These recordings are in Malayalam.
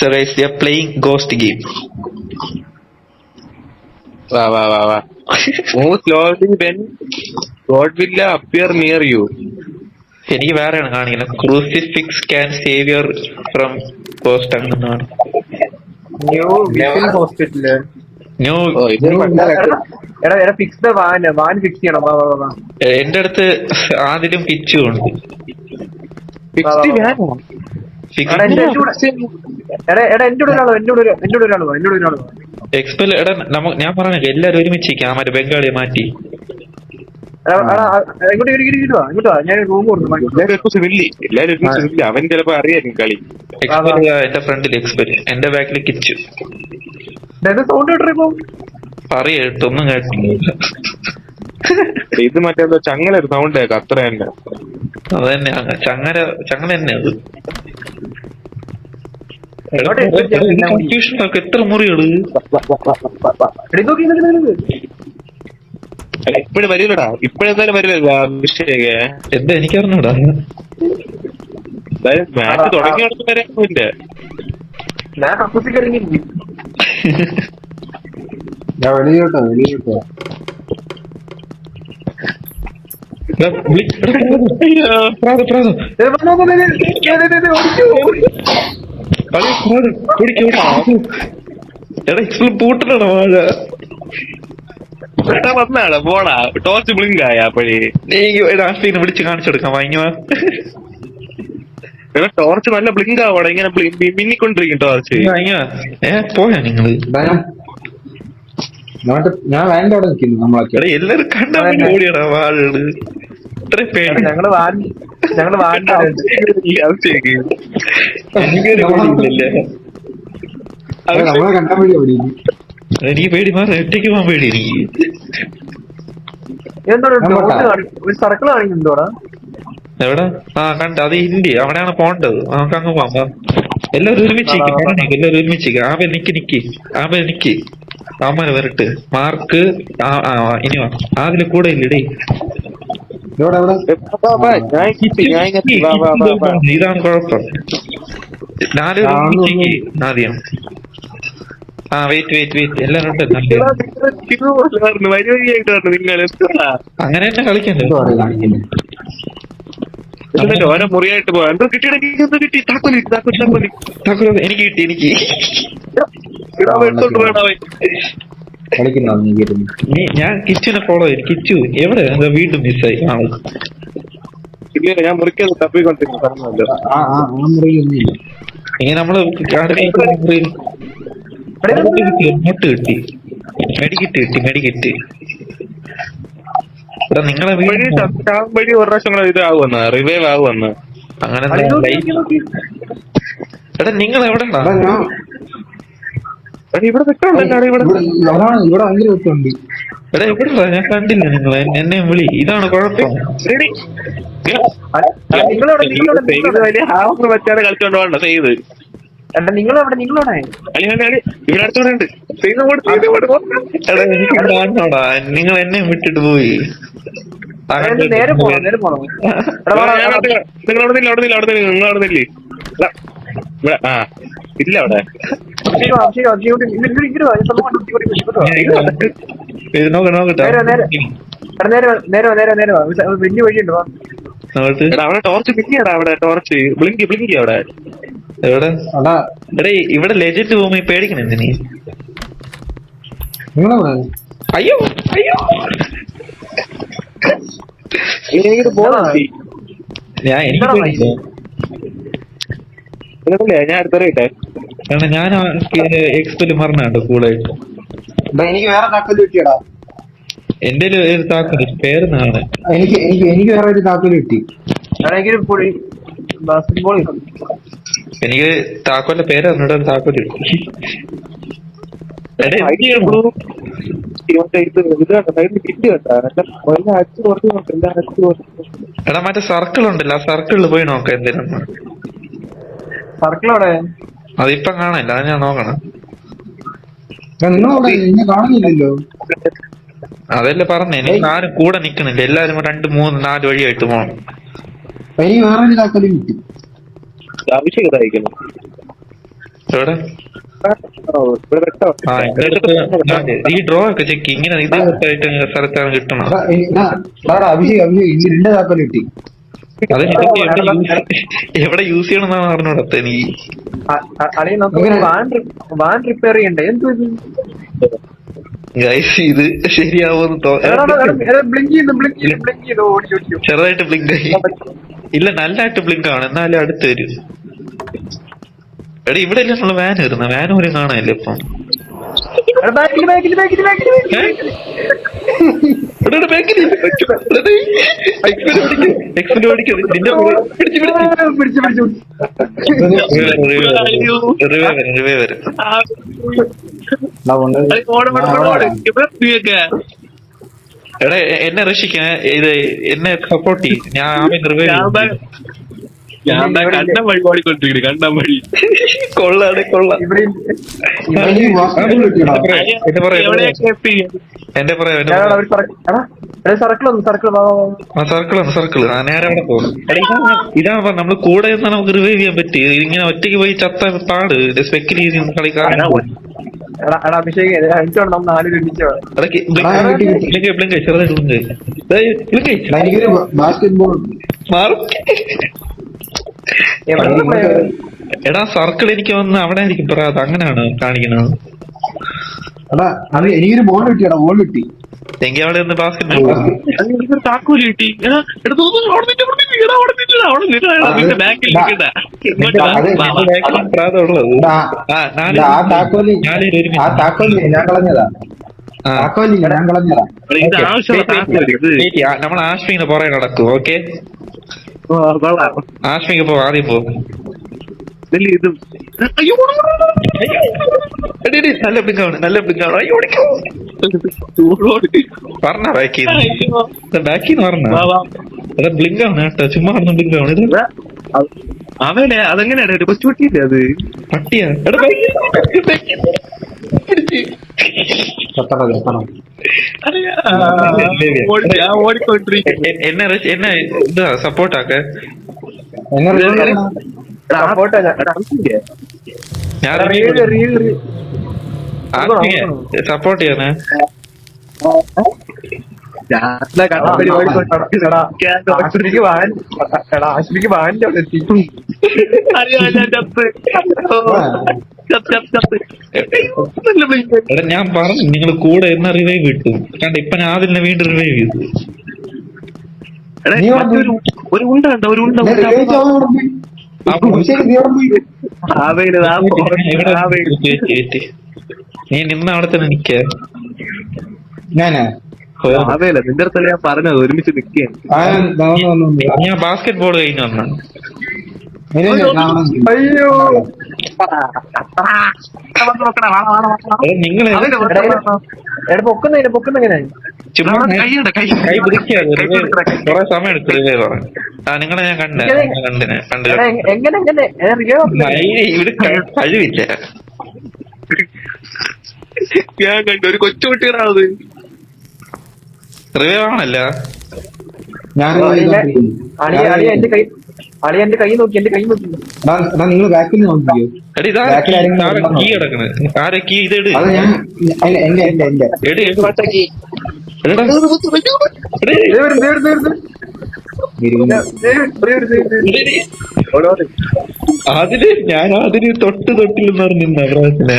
So guys, we are playing Ghost game. Wow. Move slowly when God will appear near you. എനിക്ക് വേറെയാണ് കാണിക്കുന്നത്. Crucifix can save your from ghost എന്നാണ്. New vision hospital. ന്യൂ എടാ ഫിക്സ് ദ വാൻ ഫിക്സ് ചെയ്യണം. എന്റെ അടുത്ത് ആദ്യം പിച്ചും ഉണ്ട്. എക്സ്പെൽ എടാ ഞാൻ പറഞ്ഞ എല്ലാരും ഒരുമിച്ച് ആ മറ്റേ ബംഗാളിയെ മാറ്റി. ഞാൻ റൂം അവൻ ചിലപ്പോ അറിയാം കളി. എന്റെ ഫ്രണ്ടിൽ എക്സ്പെൽ, എന്റെ ബാക്കിൽ കിച്ചു. സൗണ്ട് കേട്ടോ പറയൊന്നും കേട്ടില്ല. ഇത് മറ്റേ ചങ്ങല ഒരു സൗണ്ട് കേൾക്കാം, അത്ര തന്നെ. അത് തന്നെ ചങ്ങല തന്നെ അത്. കൺഫ്യൂഷനൊക്കെ എത്ര മുറികള് ഇപ്പഴും വരില്ലടാ, ഇപ്പഴെന്തായാലും വരില്ല അഭിഷേക്. എന്താ എനിക്കറിഞ്ഞൂടാ. മാച്ച് തുടങ്ങി വരാനില്ല. ഞാൻ കക്കൂസിക്ക് ഇറങ്ങി. വെളിയോട്ടോ പൂട്ടണോ വാഴ വന്നാണ് പോടാ. ടോർച്ച് ബ്ലിങ്ക് ആയ അപ്പഴേ വിളിച്ച് കാണിച്ചെടുക്കാം. വാങ്ങിവാ ടോർച്ച് നല്ല ബ്ലിങ്ക് ആവണം, ഇങ്ങനെ മിന്നിക്കൊണ്ടിരിക്കും ടോർച്ച്. പോയാ നിങ്ങള്? ഞാൻ വേണ്ട അവിടെ നിൽക്കുന്നു. നമ്മളെ എല്ലാരും കണ്ടാ ഓടിയടാ വാഴകള്. ഇത്രയും പേടി ഞങ്ങള് നമ്മളെ കണ്ടാൻ വേണ്ടി ഓടി. എനിക്ക് പേടി മാറി, ഒറ്റയ്ക്ക് പോകാൻ പേടി എനിക്ക്. ഒരു സർക്കിൾ കാണിക്കുന്നുണ്ടോടാ എവിടെ? കണ്ട അത് ഇന്ത്യ, അവിടെയാണ് പോണ്ടത്. നമുക്ക് അങ്ങ് പോകാം. എല്ലാവരും ഒരുമിച്ചിരിക്കും. എല്ലാവരും ഒരുമിച്ചിരിക്കും. ആബെ നിക്ക് ആമാര് വരട്ട്. മാർക്ക് ഇനി വാ. അതില് കൂടെ ഇല്ലടേ. ഇതാണ് കുഴപ്പം. ആദ്യം വെയിറ്റ് എല്ലാരും ഉണ്ട്. അങ്ങനെ തന്നെ കളിക്കണ്ടേ? ഓരോ മുറിയായിട്ട് പോവാ. കിട്ടി താക്കോല് എനിക്ക് കിട്ടി. എടുത്തോണ്ട് വേണോ ഞാൻ കിച്ചനെ ഫോളോ ചെയ്തു. കിച്ചു എവിടെ? വീണ്ടും മിസ്സായി ആള്. ഇല്ല, ഞാൻ മുറിക്കത് തപ്പിക്കൊണ്ടിരിക്കുന്നു. ഇങ്ങനെ നമ്മള് കിട്ടി. മെഡിക്കറ്റ് ഇവിടെ നിങ്ങളെ വഴി ഒരു പ്രാവശ്യം ഇതാവുന്ന റിവൈവ് ആവുമെന്ന്. അങ്ങനെ എടാ നിങ്ങൾ എവിടെ? ഇവിടെ വെക്കണ്ടല്ലോ. ഇവിടെ ഭയങ്കര വെട്ടുണ്ട്. എടാ എവിടെ? ഞാൻ കണ്ടില്ല നിങ്ങളെ. എന്നെ വിളി. ഇതാണ് കുഴപ്പം. വലിയ ഹാഫ് വെച്ചാണ് കളിച്ചോണ്ട് പോകണ്ട. ചെയ്ത് നിങ്ങളവിടെ ഇവിടെ അടുത്തോണ്ട് കാണോടാ. നിങ്ങൾ എന്നെ വിട്ടിട്ട് പോയി. നേരെ പോണോ? നിങ്ങളവിടുന്നില്ലേ? ഇവിടെ ഇല്ല അവിടെ. നോക്കട്ടെ. വലിയ വഴിയുണ്ടോ? അവിടെ ടോർച്ച് പിന്നെയാടാ. അവിടെ ടോർച്ച് ബ്ലിങ്കി അവിടെ. എവിടെ? എടേ ഇവിടെ ലെജൻഡ് പോകുമ്പോ പേടിക്കണം എന്തിനീ? അയ്യോ ഞാൻ അടുത്തറിയട്ടെ. കാരണം ഞാൻ എക്സ്പെല് മറന്നുണ്ട് കൂളായിട്ട്. എനിക്ക് വേറെ താക്കോല് കിട്ടിയടാ. എന്റെ ഒരു താക്കോല് പേരെന്നാണ്. എനിക്ക് വേറെ ഒരു താക്കോല് കിട്ടി. എനിക്ക് താക്കോലിന്റെ പേര് താക്കോല് കിട്ടി. എടാ മറ്റേ സർക്കിൾ ഉണ്ടല്ലോ, ആ സർക്കിളിൽ പോയി നോക്കാം എന്തിനാ. സർക്കിളോടെ അതിപ്പം കാണില്ല, അത് ഞാൻ നോക്കണം. കാണുന്നില്ലല്ലോ. അതല്ലേ പറഞ്ഞേ, എനിക്ക് ആരും കൂടെ നിക്കണില്ല. എല്ലാരും 2, 3, 4 വഴിയായിട്ട് പോകണം. എനിക്ക് വേറെ ഒരു താക്കോല് കിട്ടി. അഭിഷേക് എവിടെ ഇവിടെ വെട്ടോ ആ ഈ ഡ്രോ ഒക്കെ ചെക്ക് ഇങ്ങനെ ഇതേ സ്ഥലത്താണ് കിട്ടണം. അഭിഷേക് ഇനി 2 താക്കോല് കിട്ടി. അത് എവിടെ യൂസ് ചെയ്യണമെന്നാണ് പറഞ്ഞോടത്തെ നീ. അളിയ നമുക്ക് വാൻ റിപ്പയർ ചെയ്യണ്ടേ? എന്ത് ഗൈസ് ഇത് ശരിയാവുമെന്ന് ബ്ലിങ്ക് ചെയ്യുന്നു ഓടി. ചെറുതായിട്ട് ബ്ലിങ്ക് ആയി. ഇല്ല നല്ലതായിട്ട് ബ്ലിങ്ക് ആണ്, എന്നാലും അടുത്ത് വരും. എടാ ഇവിടെ അല്ലേ നമ്മള് വാൻ വരുന്ന വാൻ പോലും കാണാനില്ല ഇപ്പം. എടാ എന്നെ രക്ഷിക്കാൻ ഇത് എന്നെ സപ്പോർട്ട് ചെയ്യും. ഞാൻ കണ്ടം വഴി ഓടിക്കൊണ്ടിരിക്കുന്നു. കണ്ടം വഴി കൊള്ളാണ് കൊള്ളാം. എന്റെ സർക്കിള് നേരെ അവിടെ പോകും. ഇതാണ് നമ്മള് കൂടെ നിന്നാ നമുക്ക് റിവൈവ് ചെയ്യാൻ പറ്റി. ഇങ്ങനെ ഒറ്റയ്ക്ക് പോയി ചത്ത പാട് സ്പെക്കൽ ചെയ്ത് കളിക്കാൻ. അഭിഷേക് എടാ സർക്കിൾ എനിക്ക് വന്ന് അവിടെ ആയിരിക്കും പറയാതെ, അങ്ങനെയാണ് കാണിക്കുന്നത്. എനിക്കൊരു ബോൾ കിട്ടിയടാ, ബോൾ കിട്ടി. എങ്കിൽ അവിടെ ഒന്ന് ബാസ്കറ്റ് താക്കോല് കിട്ടി. ആ താക്കോല് ഞാൻ കളഞ്ഞതാ. നമ്മൾ ആശ്വിനെ പുറകെ നടക്കും. ഓക്കെ ആശ്വിക്ക് പോ, ആദ്യം പോ. നല്ല ബ്ലിങ്കാണ്, നല്ല ബ്ലിങ്കാണ്. പറഞ്ഞ ബാക്കിന്ന് പറഞ്ഞ ബ്ലിങ്കാണ് കേട്ടോ, ചുമ്മാ പറഞ്ഞ ബ്ലിങ്കാണ് ഇത്. അവനെ അതെങ്ങനെയാണ് കൊച്ചുകുട്ടിയില്ലേ അത്? പട്ടിയാ. എന്നെ ഇതാ സപ്പോർട്ടാക്ക. ഞാൻ സപ്പോർട്ട് ചെയ്യാനേ. ആശ്വിക്ക് വാൻ്റെ അവിടെ എത്തി. എടാ ഞാൻ പറഞ്ഞു നിങ്ങൾ കൂടെ എന്ന റിവൈവ് കിട്ടും. കണ്ട ഇപ്പൊ ഞാൻ അതിനെ വീണ്ടും റിവൈവ് ചെയ്തു. ഒരു ഉണ്ട കണ്ട, ഒരു ഉണ്ട നീ നിന്ന അവിടെ തന്നെ നിക്ക. അതേല നിന്റെ അടുത്തല്ല ഞാൻ പറഞ്ഞത്, ഒരുമിച്ച് നിൽക്കുകയാണ്. ഞാൻ ബാസ്കറ്റ് ബോൾ കഴിഞ്ഞു വന്ന. അയ്യോ നിങ്ങൾ പൊക്കുന്ന ചുമ്മാ കൈ പിടിക്കാതെ കൊറേ സമയം എടുത്തു റിവൈവ് ആവാൻ. നിങ്ങളെ ഞാൻ കണ്ടു. ഇവിടെ കഴിവില്ല. ഞാൻ കണ്ടു ഒരു കൊച്ചുകുട്ടികളാണത്. റിവൈവ് ആണല്ല. എന്റെ കൈ നോക്കി നിങ്ങൾ ബാക്കിൽ നോക്കിയോ? കീ കിടക്കണ്. ആരെ കീ ഇത് എട്. അതിന് ഞാൻ അതിന് തൊട്ടില്ലെന്ന് പറഞ്ഞിരുന്ന പ്രാവശ്യത്തിന്.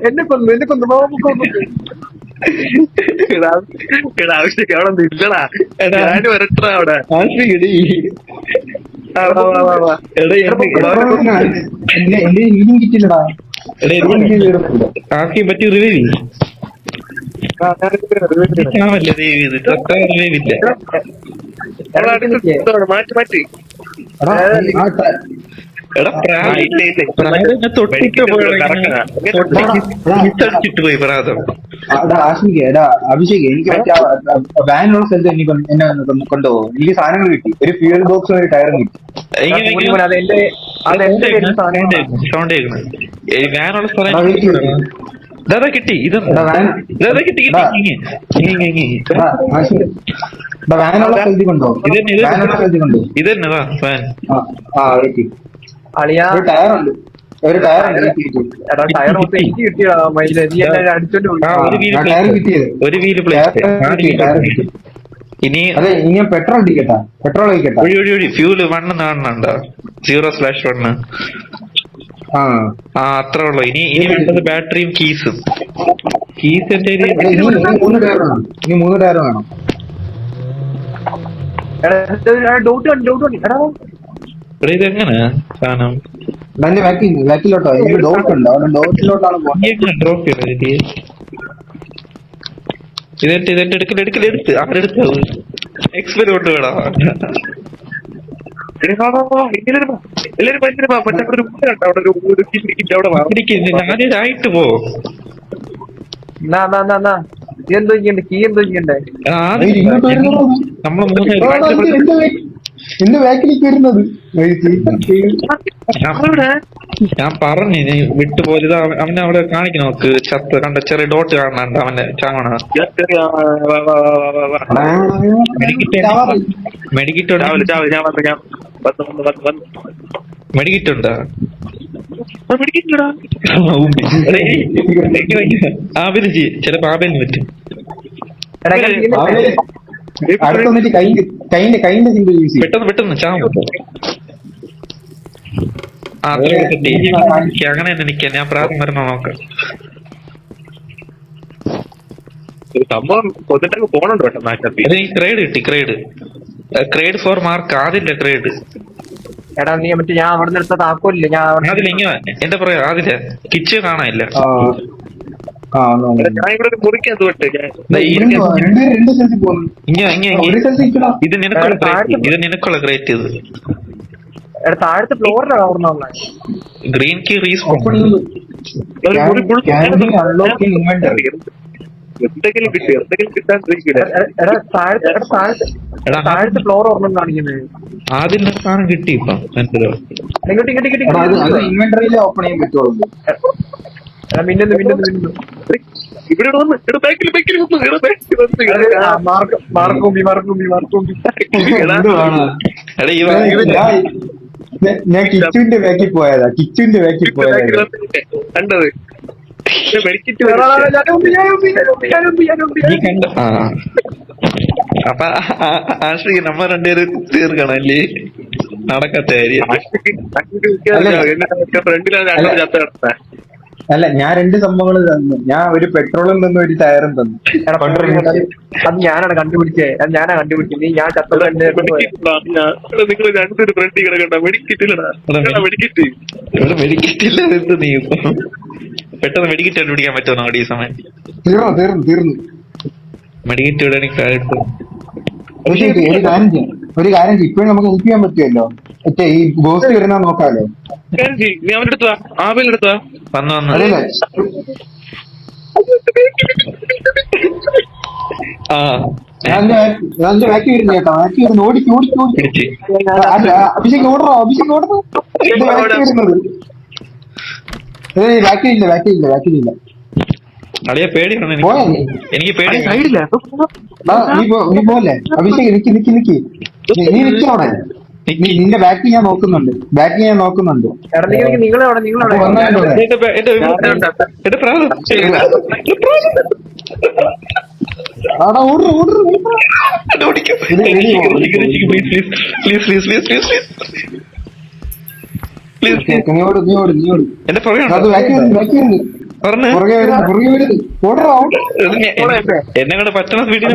എന്നെ കൊന്നു ആവശ്യമൊക്കെ അവിടെ നില്ലടാ. ഞാൻ വരട്ടാ അവിടെ. ആർക്കും പറ്റി റിവൈവ് ഞാനല്ലേ റിവൈവ് ചെയ്തിട്ട് അത്ര റിവൈവ് ഇല്ല. മാറ്റി മാറ്റി തൊട്ടിട്ട് പോയി പ്രാതം. അഭിഷേക് എനിക്ക് പറ്റിയ വാനുള്ള സ്ഥലത്ത് എന്നെ കൊണ്ടുപോകും. എനിക്ക് സാധനങ്ങൾ കിട്ടി. ഒരു ഫ്യൂൽ ബോക്സും ഒരു ടയറും കിട്ടി. വാനുള്ള സ്ഥലം കിട്ടി. ഇതെന്താ കിട്ടി. വാനുള്ള സ്ഥലത്തിൽ കൊണ്ടോ? വാനുള്ള സ്ഥലത്തിൽ കൊണ്ടോ? ഇതെന്നതാ ഫാൻ? അളിയാ ഒരു ടയറുണ്ട്, ഒരു ടയറുണ്ട്. എടാ ടയർ മൊത്തം എനിക്ക് കിട്ടിയ മയില് നീ എന്നെ അടിച്ചോണ്ട് പോയി. ടയർ കിട്ടിയത്, ഒരു വീല് പ്ലേസ്. ഇനി അതെ ഇനി പെട്രോൾ അടിക്കട്ടാ, പെട്രോൾ ഒഴിക്കട്ടാ. ഒഴി ഫ്യൂല് 1 കാണുന്നുണ്ടോ? 0/1. ആ അത്രേ ഉള്ളു. ഇനി വേണ്ടത് ബാറ്ററിയും കീസും. കീസ് എന്റെ ഇനി 3 ടയർ വേണം, ഇനി 3 ടയർ വേണം. ഡൗട്ട് എടാ ഇവിടെ ഇതെങ്ങനെ സാധനം അതിന്റെ ബാക്കിലോട്ടോ എനിക്ക് ഡോട്ട് ഉണ്ട്, അവിടെ ഡോട്ടിലോട്ടാണ് പോകുന്നത്. ഡ്രോപ്പ് ചെയ്യണത്? ഇതെന്റെ എടുത്ത് അവരെടുത്ത് എക്സ്പെരിമെന്റ് വേണം. ആദ്യമായിട്ട് പോ. എന്തോ ചെയ്യണ്ടേ? കീ എന്തോ ചെയ്യണ്ടേ? നമ്മള് 3 എന്റെ ബാക്കിലേക്ക് വരുന്നത് ഞാൻ പറഞ്ഞു നീ വിട്ടുപോയത്. അവനെ അവിടെ കാണിക്കണം നോക്ക്. ചത്ത് കണ്ട ചെറിയ ഡോട്ട് കാണുന്നുണ്ട് അവന്റെ ചാവണ. മെഡിക്കിറ്റ് മെഡിക്കിറ്റ് ഉണ്ടോ? ആബിലിജി ചിലപ്പോ ആബേലിന് പറ്റും. അടുത്ത് വന്നിട്ട് കൈന്റെ സിമ്പിൾ യൂസ് ചെയ്യും. പെട്ടെന്ന് ചാവും. അങ്ങനെ തന്നെ നിൽക്കാൻ ഞാൻ പ്രാർത്ഥന വരണോ നോക്കാം. സംഭവം കൊന്നിട്ടൊക്കെ പോണുണ്ട് കേട്ടോ. ക്രേഡ് കിട്ടി. ക്രേഡ് ഫോർ മാർക്ക്. ആദില്ല ക്രേഡ്. എടാ നീ മറ്റേ ഞാൻ അവിടെ നിന്ന് എടുത്ത താക്കോലില്ലേ? ഞാൻ അതില്ല ഇങ്ങനെ എന്റെ പറയാ ആദില്ല കിച്ച് കാണാനില്ല. ഞാൻ ഇവിടെ മുറിക്കാൻ തോട്ടെ ഇത് നിനക്കുള്ള ക്രേറ്റ്. ഇത് താഴത്തെ ഫ്ലോറിലാണ് ഓർമ്മ. Green key respawn. എന്തെങ്കിലും കിട്ടി, എന്തെങ്കിലും കിട്ടാൻ താഴത്തെ ഫ്ലോർ ഓർമ്മ കാണിക്കുന്നത്. ആദ്യം സാധനം കിട്ടി. ഇപ്പൊ ഇൻവെന്ററിയിൽ ഓപ്പൺ ചെയ്യാൻ പറ്റുള്ളൂ. മിന്നുന്നു ഇവിടെ ഞാൻ കിച്ചുവിന്റെ ബാക്കിൽ പോയതാ. കണ്ടത് അപ്പൊ ആശ്രീ നമ്മ രണ്ടുപേരും തീർക്കണം അല്ലേ? നടക്കാത്ത കാര്യം. അല്ല ഞാൻ 2 സംഭവങ്ങൾ തന്നു. ഞാൻ ഒരു പെട്രോളും തന്നു, ഒരു ടയറും തന്നു. അത് ഞാനാണ് കണ്ടുപിടിച്ചത്. നീ ഞാൻ ചത്തത് നിങ്ങൾ രണ്ടൊരു ഫ്രണ്ട് കിടക്കണ്ട. മെഡിക്കറ്റ് മെഡിക്കറ്റില്ല. എന്ത് നീ പെട്ടെന്ന് മെഡിക്കറ്റ് കണ്ടുപിടിക്കാൻ പറ്റുമോ ഈ സമയം? തീർന്നു. മെഡിക്കറ്റ് ഇവിടെ ഒരു കാര്യം ഇപ്പോഴും നമുക്ക് ഹെൽപ്പ് ചെയ്യാൻ പറ്റുമല്ലോ. മറ്റേ ഈ ഗോസ്റ്റ് വരുന്ന നോക്കാലോ. നീ അവനെടുത്താ ആബേലെടുത്താ വന്നു. ബാക്കി വരുന്നു കേട്ടോ. ബാക്കി വരുന്നു. ഓടിക്ക്. അഭിഷേക് ഓടറോ. വരുന്നത് ബാക്കിയില്ല. അളിയ പേടിയാണ് എനിക്ക്. പേടി നീ പോലെ അഭിഷേക് നിക്ക്. നീ നിൽക്കോടെ. നിന്റെ ബാക്കി ഞാൻ നോക്കുന്നുണ്ട്. എന്റെ എന്നെ കൂടെ പറ്റണ സ്പീഡിൽ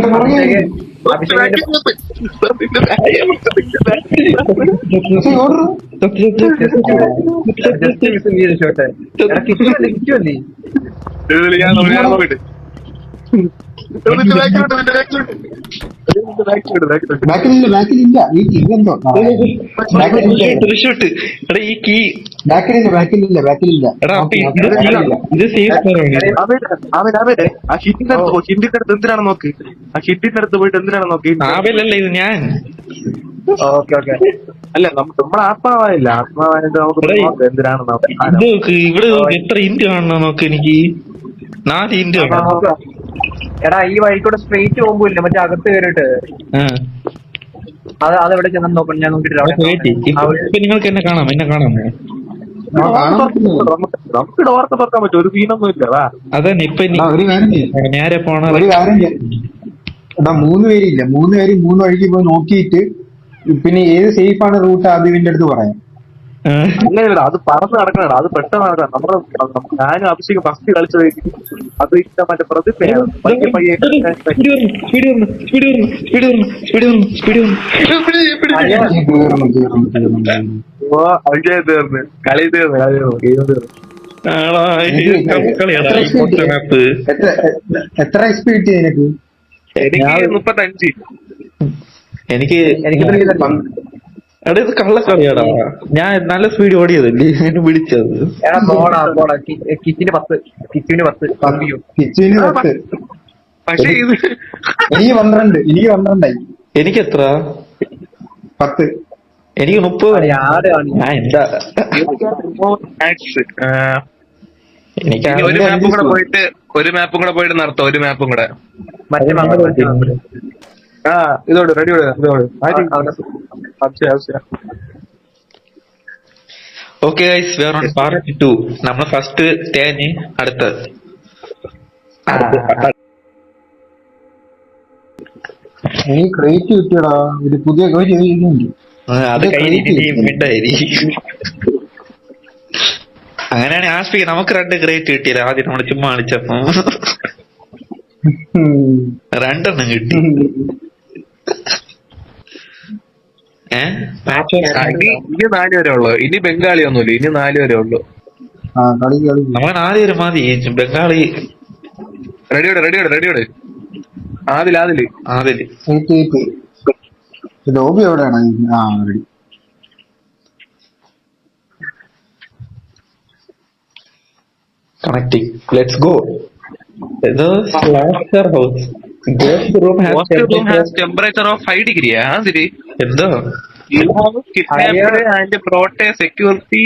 ബാക്കിലില്ല. ഈ കീ ബാക്കിലില്ല. ഇത് സേഫ് ആ ഹിറ്റിന്റെ അടുത്ത് എന്തിനാണ് നോക്ക്. ആ ഹിറ്റിന്റെ അടുത്ത് പോയിട്ട് എന്തിനാണ് നോക്കി. ആവില്ലല്ലേ ഇത് ഞാൻ. അല്ല നമ്മുടെ ആത്മാവായില്ല. ആത്മാവായിട്ട് നമുക്ക് എന്തിനാണ് ഇവിടെ എത്ര ഇൻറ്റ് കാണണം നോക്ക്. എനിക്ക് 4 ഇൻറ്റ് കാണണം. എടാ ഈ വഴിക്കൂടെ സ്ട്രെയിറ്റ് പോകുമ്പോയില്ല മറ്റേ അകത്ത് കയറിയിട്ട് അതെവിടെ ചെന്ന് നോക്കണം ഞാൻ നോക്കിട്ട് ഇപ്പൊ നിങ്ങൾക്ക് എന്നെ കാണാം നമുക്ക് ഡോർക്ക് തുറക്കാൻ പറ്റും, ഒരു സീനൊന്നും ഇല്ല. അതന്നെ ഇപ്പൊ ഒരു കാര്യം ചെയ്യ്. നേരെ പോണ ഒരു കാര്യം ചെയ്യ്. എടാ 3 പേരില്ല, 3 പേര് 3 വഴിക്ക് പോയി നോക്കിയിട്ട് പിന്നെ ഏത് സേഫ് ആണ് റൂട്ട് അബിവിന്റെ അടുത്ത് പറയാം. അങ്ങനെയല്ല, അത് പറന്ന് നടക്കണം, അത് പെട്ടെന്ന് നടക്കണം. നമ്മള് ഞാനും അഭിഷേക് ഫസ്റ്റ് കളിച്ചത് അത് മറ്റേ പ്രതിഭയാണ്. പയ്യെ പയ്യെ അഭിഷേക് തീർന്ന്, കളി തീർന്ന്, ഗെയിം തീർന്നു. എത്ര എക്സ്പി കിട്ടി നിനക്ക്? എനിക്ക് 35. എനിക്ക് എടാ ഇത് കള്ളക്കളിയാടാ, ഞാൻ നല്ല സ്പീഡ് ഓടിയതല്ലേ എന്നെ വിളിച്ചത്. കിച്ചിന് 10 കിച്ചുവിന് 10. പക്ഷെ ഇത് എനിക്ക് 12ആയി. എനിക്ക് എത്ര? 10. എനിക്ക് 30. എന്താ എനിക്ക് ഒരു മാപ്പും കൂടെ പോയിട്ട് നടത്താം, ഒരു മാപ്പും കൂടെ. ഇതോട് റെഡിയോട് okay guys, we are on part 2. നമ്മൾ ഫസ്റ്റ് തേഞ്ഞ് അടുത്ത് എനിക്ക് ക്രേറ്റ് കിട്ടിയടാ, ഒരു പുതിയ ക്രേറ്റ്. അത് കഴിഞ്ഞിട്ടായി. അങ്ങനെയാണ് ആസ്പിക്ക് നമുക്ക് 2 ക്രേറ്റ് കിട്ടിയില്ല. ആദ്യം നമ്മള് ചുമ്മാ കളിച്ചപ്പോ 2 എണ്ണം കിട്ടി. ഇനി 4 വരെ ഉള്ളു, ഇനി ബംഗാളി ഒന്നുമില്ല, ഇനി 4 വരെ ഉള്ളു. നമ്മളെ 4 പേര് മതി. ബംഗാളി റെഡിയോട് ആദില് ലോബി എവിടെയാണ്? Ready. Connecting, let's go. Lustre house ghost room has temperature of 5 degree. എന്തോ ആൻഡ് പ്രോട്ടേ സെക്യൂരിറ്റി.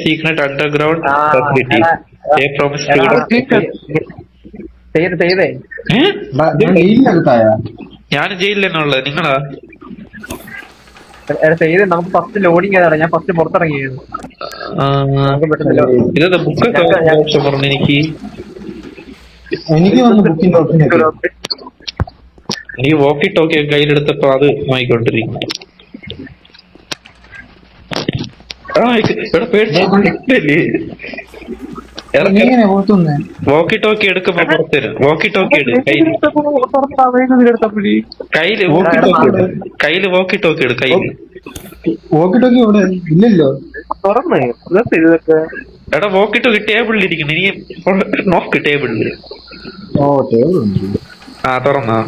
സീക്രട്ട് അണ്ടർഗ്രൗണ്ട് ഞാൻ ജയിലിൽ തന്നെ ഉള്ളത്. നിങ്ങളാ നമുക്ക് ഫസ്റ്റ് ലോഡിങ് ഏതാണ്? ഞാൻ ഫസ്റ്റ് പുറത്തിറങ്ങിയത്. ഇതാ ബുക്കൊക്കെ പറഞ്ഞു എനിക്ക് വോക്കി ടോക്കി കയ്യിലെടുത്തപ്പോ അത് വാങ്ങിക്കൊണ്ടിരിക്കും. വോക്കി ടോക്കി എടുക്കുമ്പോ പുറത്തരും. വോക്കി ടോക്കി കയ്യില് വോക്കി ടോക്കി എടു കയ്യില്. വോക്കി ടോക്കി ഇവിടെ ഇല്ലല്ലോ. എടാ വോക്കി ടോക്കി ടേബിളിലിരിക്കുന്നു. ഇനി നോക്ക് ടേബിളില്. തുറന്നാ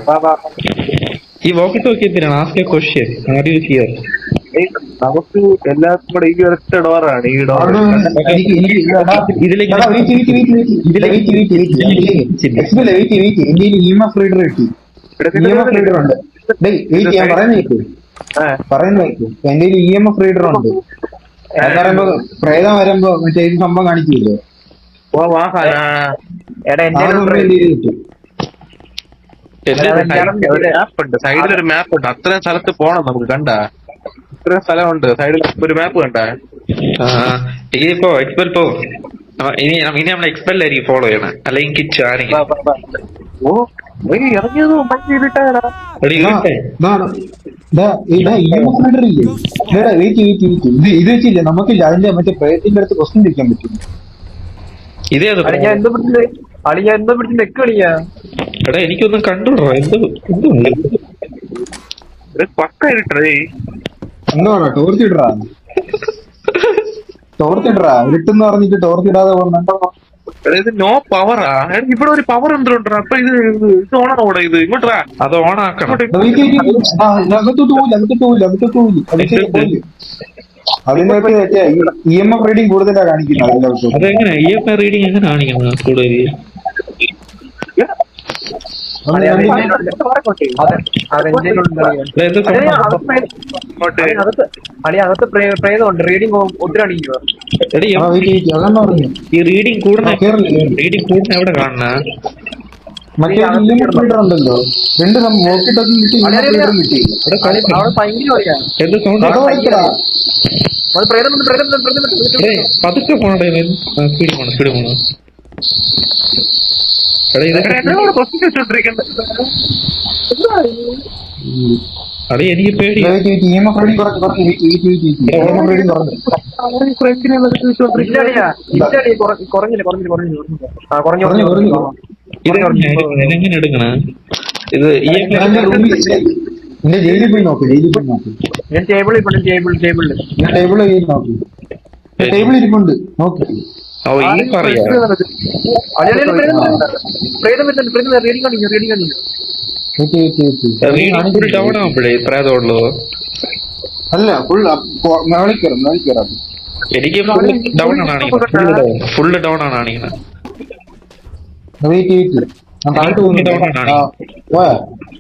ഈ വോക്കി ടോക്കി എന്തിനാണ്? Ask A question. Are you here? നമുക്ക് എല്ലാവർക്കും കൂടെ ഈ ഒരൊറ്റ ഡോറാണ് ഈ ഡോർ. പറയുന്ന എന്റെ EMF റീഡർ ഉണ്ട്. അത് പറയുമ്പോ പ്രേതം വരുമ്പോ മറ്റേ ഇത് സംഭവം കാണിക്കില്ലേ? സൈഡിലൊരു മാപ്പ് ഉണ്ട്. അത്രയും സ്ഥലത്ത് പോണം നമുക്ക്. കണ്ട ഇത്രയും സ്ഥലമുണ്ട് സൈഡിൽ. ഒരു മാപ്പ് കണ്ട. ഇതിപ്പോ എക്സ്പെൽ പോ. ഇനി നമ്മൾ എക്സ്പെല്ലായിരിക്കും ഫോളോ ചെയ്യണം, അല്ലെങ്കിൽ കിച്ച് ആരെങ്കിലും. ഇറങ്ങിയതോ മഞ്ഞ ഇരുട്ടാടാ. ഇത് വെച്ചില്ല നമുക്കില്ല. അതിന്റെ മറ്റേ പ്രേതത്തിന്റെ അടുത്ത് ക്വസ്റ്റ്യൻ ചോദിക്കാൻ പറ്റും. ഇതേ ഞാൻ എന്തോ പിടിച്ച് നെക്കളിയാ. എടാ എനിക്കൊന്നും കണ്ടുടോ. പക്ക ഇരുട്ടേ. എന്താണോ ടോർച്ചിടറാ? ഇരുട്ടെന്ന് പറഞ്ഞിട്ട് ടോർച്ചിടാതെ പോകുന്നുണ്ടോ? നോ പവറാ. ഇവിടെ ഒരു പവർ എന്തുണ്ടാ? അപ്പൊ ഇത് ഓണാണോ ഇത്? ഇങ്ങോട്ടാ അത് ഓണാക്കണം. അതിനകത്ത് EMF റീഡിങ് കൂടുതലാ കാണിക്കുന്നത്. അതെങ്ങനെ EMF റീഡിങ് എങ്ങനെ കാണിക്കുന്നത് കൂടുതൽ? അകത്ത് പ്രേതമുണ്ട്. റീഡിങ് ഒത്തിരി അടിക്കുക. എടി അതെന്നാ പറഞ്ഞു ഈ റീഡിങ് കൂടുന്ന കേറില്ല റീഡിങ് കൂടുന്ന എവിടെ കാണുന്ന മറ്റേ ഫീഡർ ഉണ്ടല്ലോ രണ്ട് നോക്കിട്ടൊക്കെ കിട്ടി ഫീഡറും കിട്ടി അവിടെ ഭയങ്കര കളിയാ. എന്ത് സൗണ്ട് അത് പ്രേതം പതുക്കെ പോണേ സ്പീഡ് പോണോ എടാ ഇത് അടേ എനിക്ക് പേടി ഇതെങ്ങനെ എടുക്കണ ഇത് നിന്റെ ജയിലിൽ പോയി നോക്ക് ഞാൻ ടേബിളിൽ ടേബിളിൽ നോക്ക് ടേബിൾ ഇരിപ്പുണ്ട് നോക്ക് ഓ ഈ പറയാ ഫുൾ ഡൗൺ ആവുമ്പോഴേ പ്രേതമുള്ളൂ. അല്ല ഫുൾ മേളിക്കറാം എനിക്ക് ഫുൾ ഡൗൺ ആണ് കാണിക്കുന്നത്. ഫുള്ള് ഡൗൺ ആണ് കാണിക്കുന്നത്.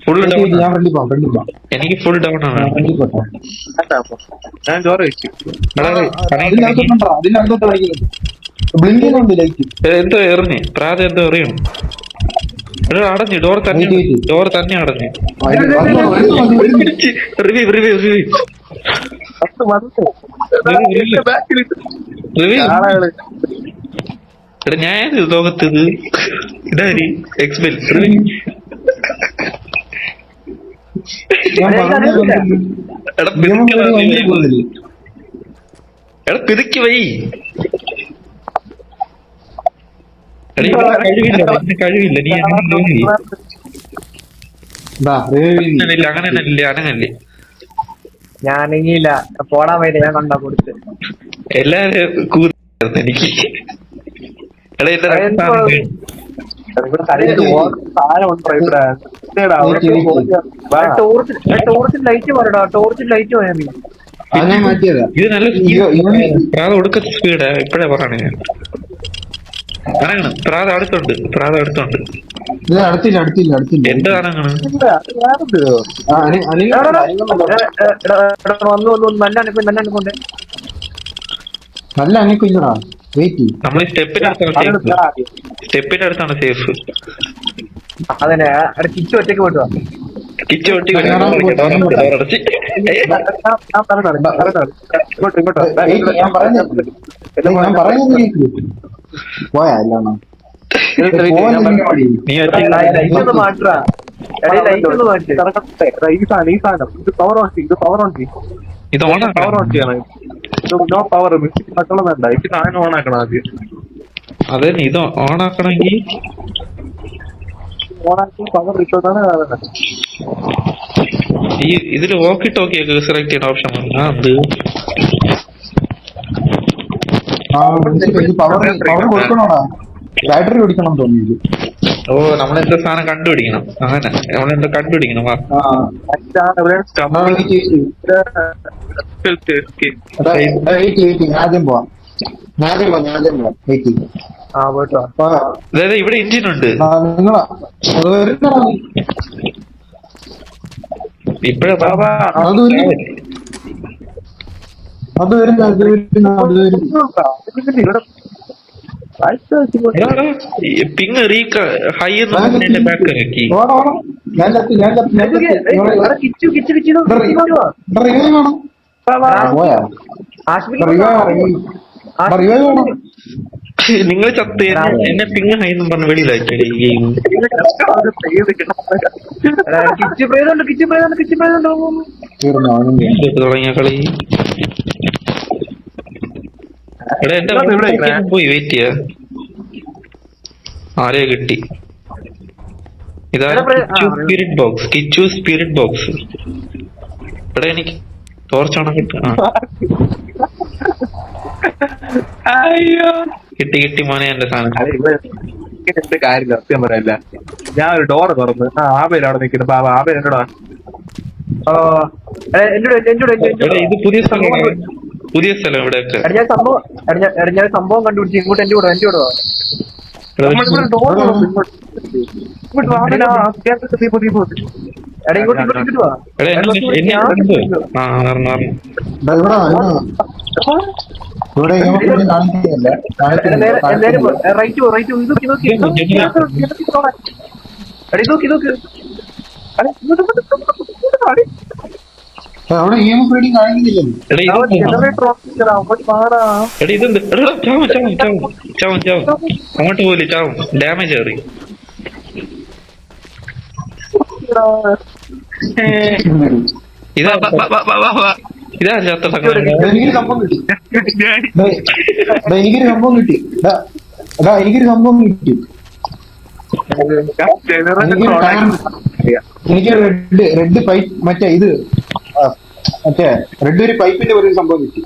ഫുള്ള് ഡൗൺ ഞാൻ ഫ്രണ്ടിൽ പോവാം എനിക്ക് ഫുൾ ഡൗൺ ആണ്. ഫ്രണ്ടിൽ പോട്ടെ ഞാൻ ചോറ് വെച്ചു. അതിനകത്തോട്ട് കളിക്കുന്നുണ്ട് ബ്ലിങ്കിനുണ്ട് ലൈറ്റ് എന്തോ എറിഞ്ഞ് പ്രാതം എന്തോ എറിയും. അടഞ്ഞു ഡോർ തന്നെ അടഞ്ഞു. റിവ്യൂ എടാ ഞാൻ ഏത് ലോകത്തത് ഇതാരി എക്സ്പെൽ എടാ പിതുക്കി വൈ. കഴിവില്ല നീ അങ്ങനല്ലേ ഞാൻ അനങ്ങിയില്ല. പോടാൻ വേണ്ടി ഞാൻ കണ്ടാ കൊടുത്ത് എല്ലാരും കൂർന്നു എനിക്ക്. ടോർച്ചിൽ ലൈറ്റ് പറയടാ. ടോർച്ചിൽ ലൈറ്റ് പോയാ നീ. ഇത് നല്ല പ്രാത ഒടുക്കത്തെ സ്പീഡാ. ഇപ്പഴേ പറയണേ അനങ്ങണം. പ്രാത അടുത്തുണ്ട് അടുത്തില്ല എന്ത് അനങ്ങണം. വന്നു നല്ല അനുഭവം. നല്ല അനുഭവിക്കടാ. വെയിറ്റ് നമ്മൾ സ്റ്റെപ്പിന്റെ അടുത്താണ് സേഫ്. അതന്നെ കിച്ചു ഒറ്റയ്ക്ക് പോയിട്ട് കിച്ചു ഒട്ടി ഞാൻ പറയുന്നത് പോയാ അല്ലാണോ നീ മാറ്റാ. ഇത് ഓണാക്കണം ആദ്യം. അതെ ഇത് ഓണാക്കണമെങ്കിൽ ഈ ഇതില് വോക്കി ടോക്കിയൊക്കെ സെലക്ട് ചെയ്യുന്ന ഓപ്ഷൻ അത് പവർ കൊടുക്കണോടാ. ബാറ്ററി ഓടിക്കണം തോന്നിയത്. ഓ നമ്മളെന്താ സാധനം കണ്ടുപിടിക്കണം. അങ്ങനെ നമ്മളെന്താ കണ്ടുപിടിക്കണം. വാ ആദ്യം പോവാം. അതായത് ഇവിടെ എഞ്ചിൻ ഉണ്ട്. നിങ്ങളാ ഇപ്പഴേ അത് വരുന്ന പിങ് റീക ഹൈ എന്ന് ബാക്ക് ഇറക്കി. നിങ്ങൾ ചത്ത് എന്നെ പിങ് ഹൈ എന്നും പറഞ്ഞ് വെളിയിലാക്കി ഈ ഗെയിം. തുടങ്ങിയ കളി. എടാ എന്റെ പോയി വെയിറ്റ് ചെയ്യാ. ആരെയോ കിട്ടി. ഇതാണ് കിച്ചു സ്പിരിറ്റ് ബോക്സ്. എടാ എനിക്ക് ടോർച്ചാണ് കിട്ടി മോനെ എന്റെ സാധനം. കാര്യമില്ല സത്യം പറയല്ല. ഞാൻ ഒരു ഡോറ് തുറന്ന് ആബേൽ അവിടെ നിൽക്കുന്നു. ആബേൽ എന്നോടാ ഇത് പുതിയ സ്ഥലം ഇവിടെയൊക്കെ. ഞാൻ സംഭവം കണ്ടുപിടിച്ചു. ഇങ്ങോട്ട് എന്റെ കൂടെ ഡോർ എടാ ഇങ്ങോട്ട് ഇങ്ങോട്ട് ഇങ്ങോട്ട് വാ. എടാ എന്നെ ആ അറിഞ്ഞു ദാ ഇവിടെ വാ, ഇവിടെ ഇവിടെ കാണിക്കുകയല്ല എല്ലാരും റൈറ്റ് പോ റൈറ്റ് നോക്കി നോക്കി എടാ നോക്കി നോക്ക് അവിടെ EMF റീഡിങ് കാണിക്കുന്നില്ലല്ലോ. ജനറേറ്റർ ഓഫീസർ അങ്ങോട്ട് മാറാ. എടാ ഇതെന്ത് എടാ ചാവും ചാവും ചാവും ചാവും ചാവും അങ്ങോട്ട് പോലെ ചാവും ഡാമേജ് കയറി ഇതാ ഇതാ ചത്ത സംഘം എനിക്കൊരു സംഭവം കിട്ടി. എനിക്കൊരു സംഭവം കിട്ടി. എനിക്കൊരു സംഭവം കിട്ടി. എനിക്ക് റെഡ് പൈപ്പ് മറ്റേ ഇത് മറ്റേ റെഡ് ഒരു പൈപ്പിന്റെ ഒരു സംഭവം കിട്ടി.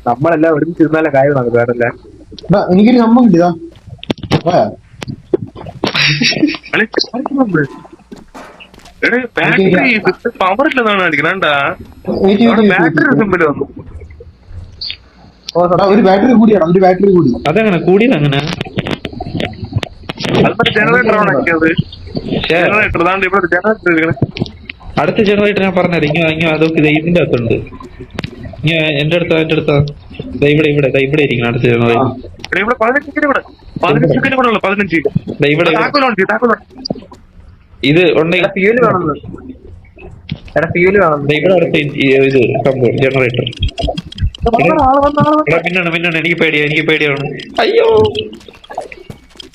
നമ്മളെല്ലാം ഒരുമിച്ച് ഇരുന്നാലേ കാര്യം നടക്കും വേറല്ലേ. എനിക്കൊരു സംഭവം കിട്ടിയതാ. പവർ ഇല്ലെന്നാണ് അടിക്കണ ഒരു ബാറ്ററി കൂടിയാണ്. ഒരു ബാറ്ററി കൂടി. അതങ്ങനെ കൂടിയത് അങ്ങനെ ജനറേറ്റർ ആക്കിയത്. ജനറേറ്റർ താണ്ട് ഇവിടെ ജനറേറ്റർ ഇരിക്കണേ. അടുത്ത ജനറേറ്റർ ഞാൻ പറഞ്ഞത് ഇങ്ങനെ അതൊക്കെ ഇതിന്റെ അകത്തുണ്ട്. എന്റെ അടുത്താ ഇവിടെ ഇവിടെ ഇരിക്കണം അടുത്ത ജനറേറ്റർ. ഇവിടെ 15 സെക്കൻഡ് കൂടെ ഉള്ളു. 15 ഇവിടെ ഇത് ഉണ്ടെങ്കിൽ ഫ്യൂല് കാണുന്നു. എടാ ഫ്യൂല് കാണുന്നു. ഇവിടെ അടുത്ത ഇത് സംഭവം ജനറേറ്റർ. പിന്നാണ് എനിക്ക് പേടിയാണ്. അയ്യോ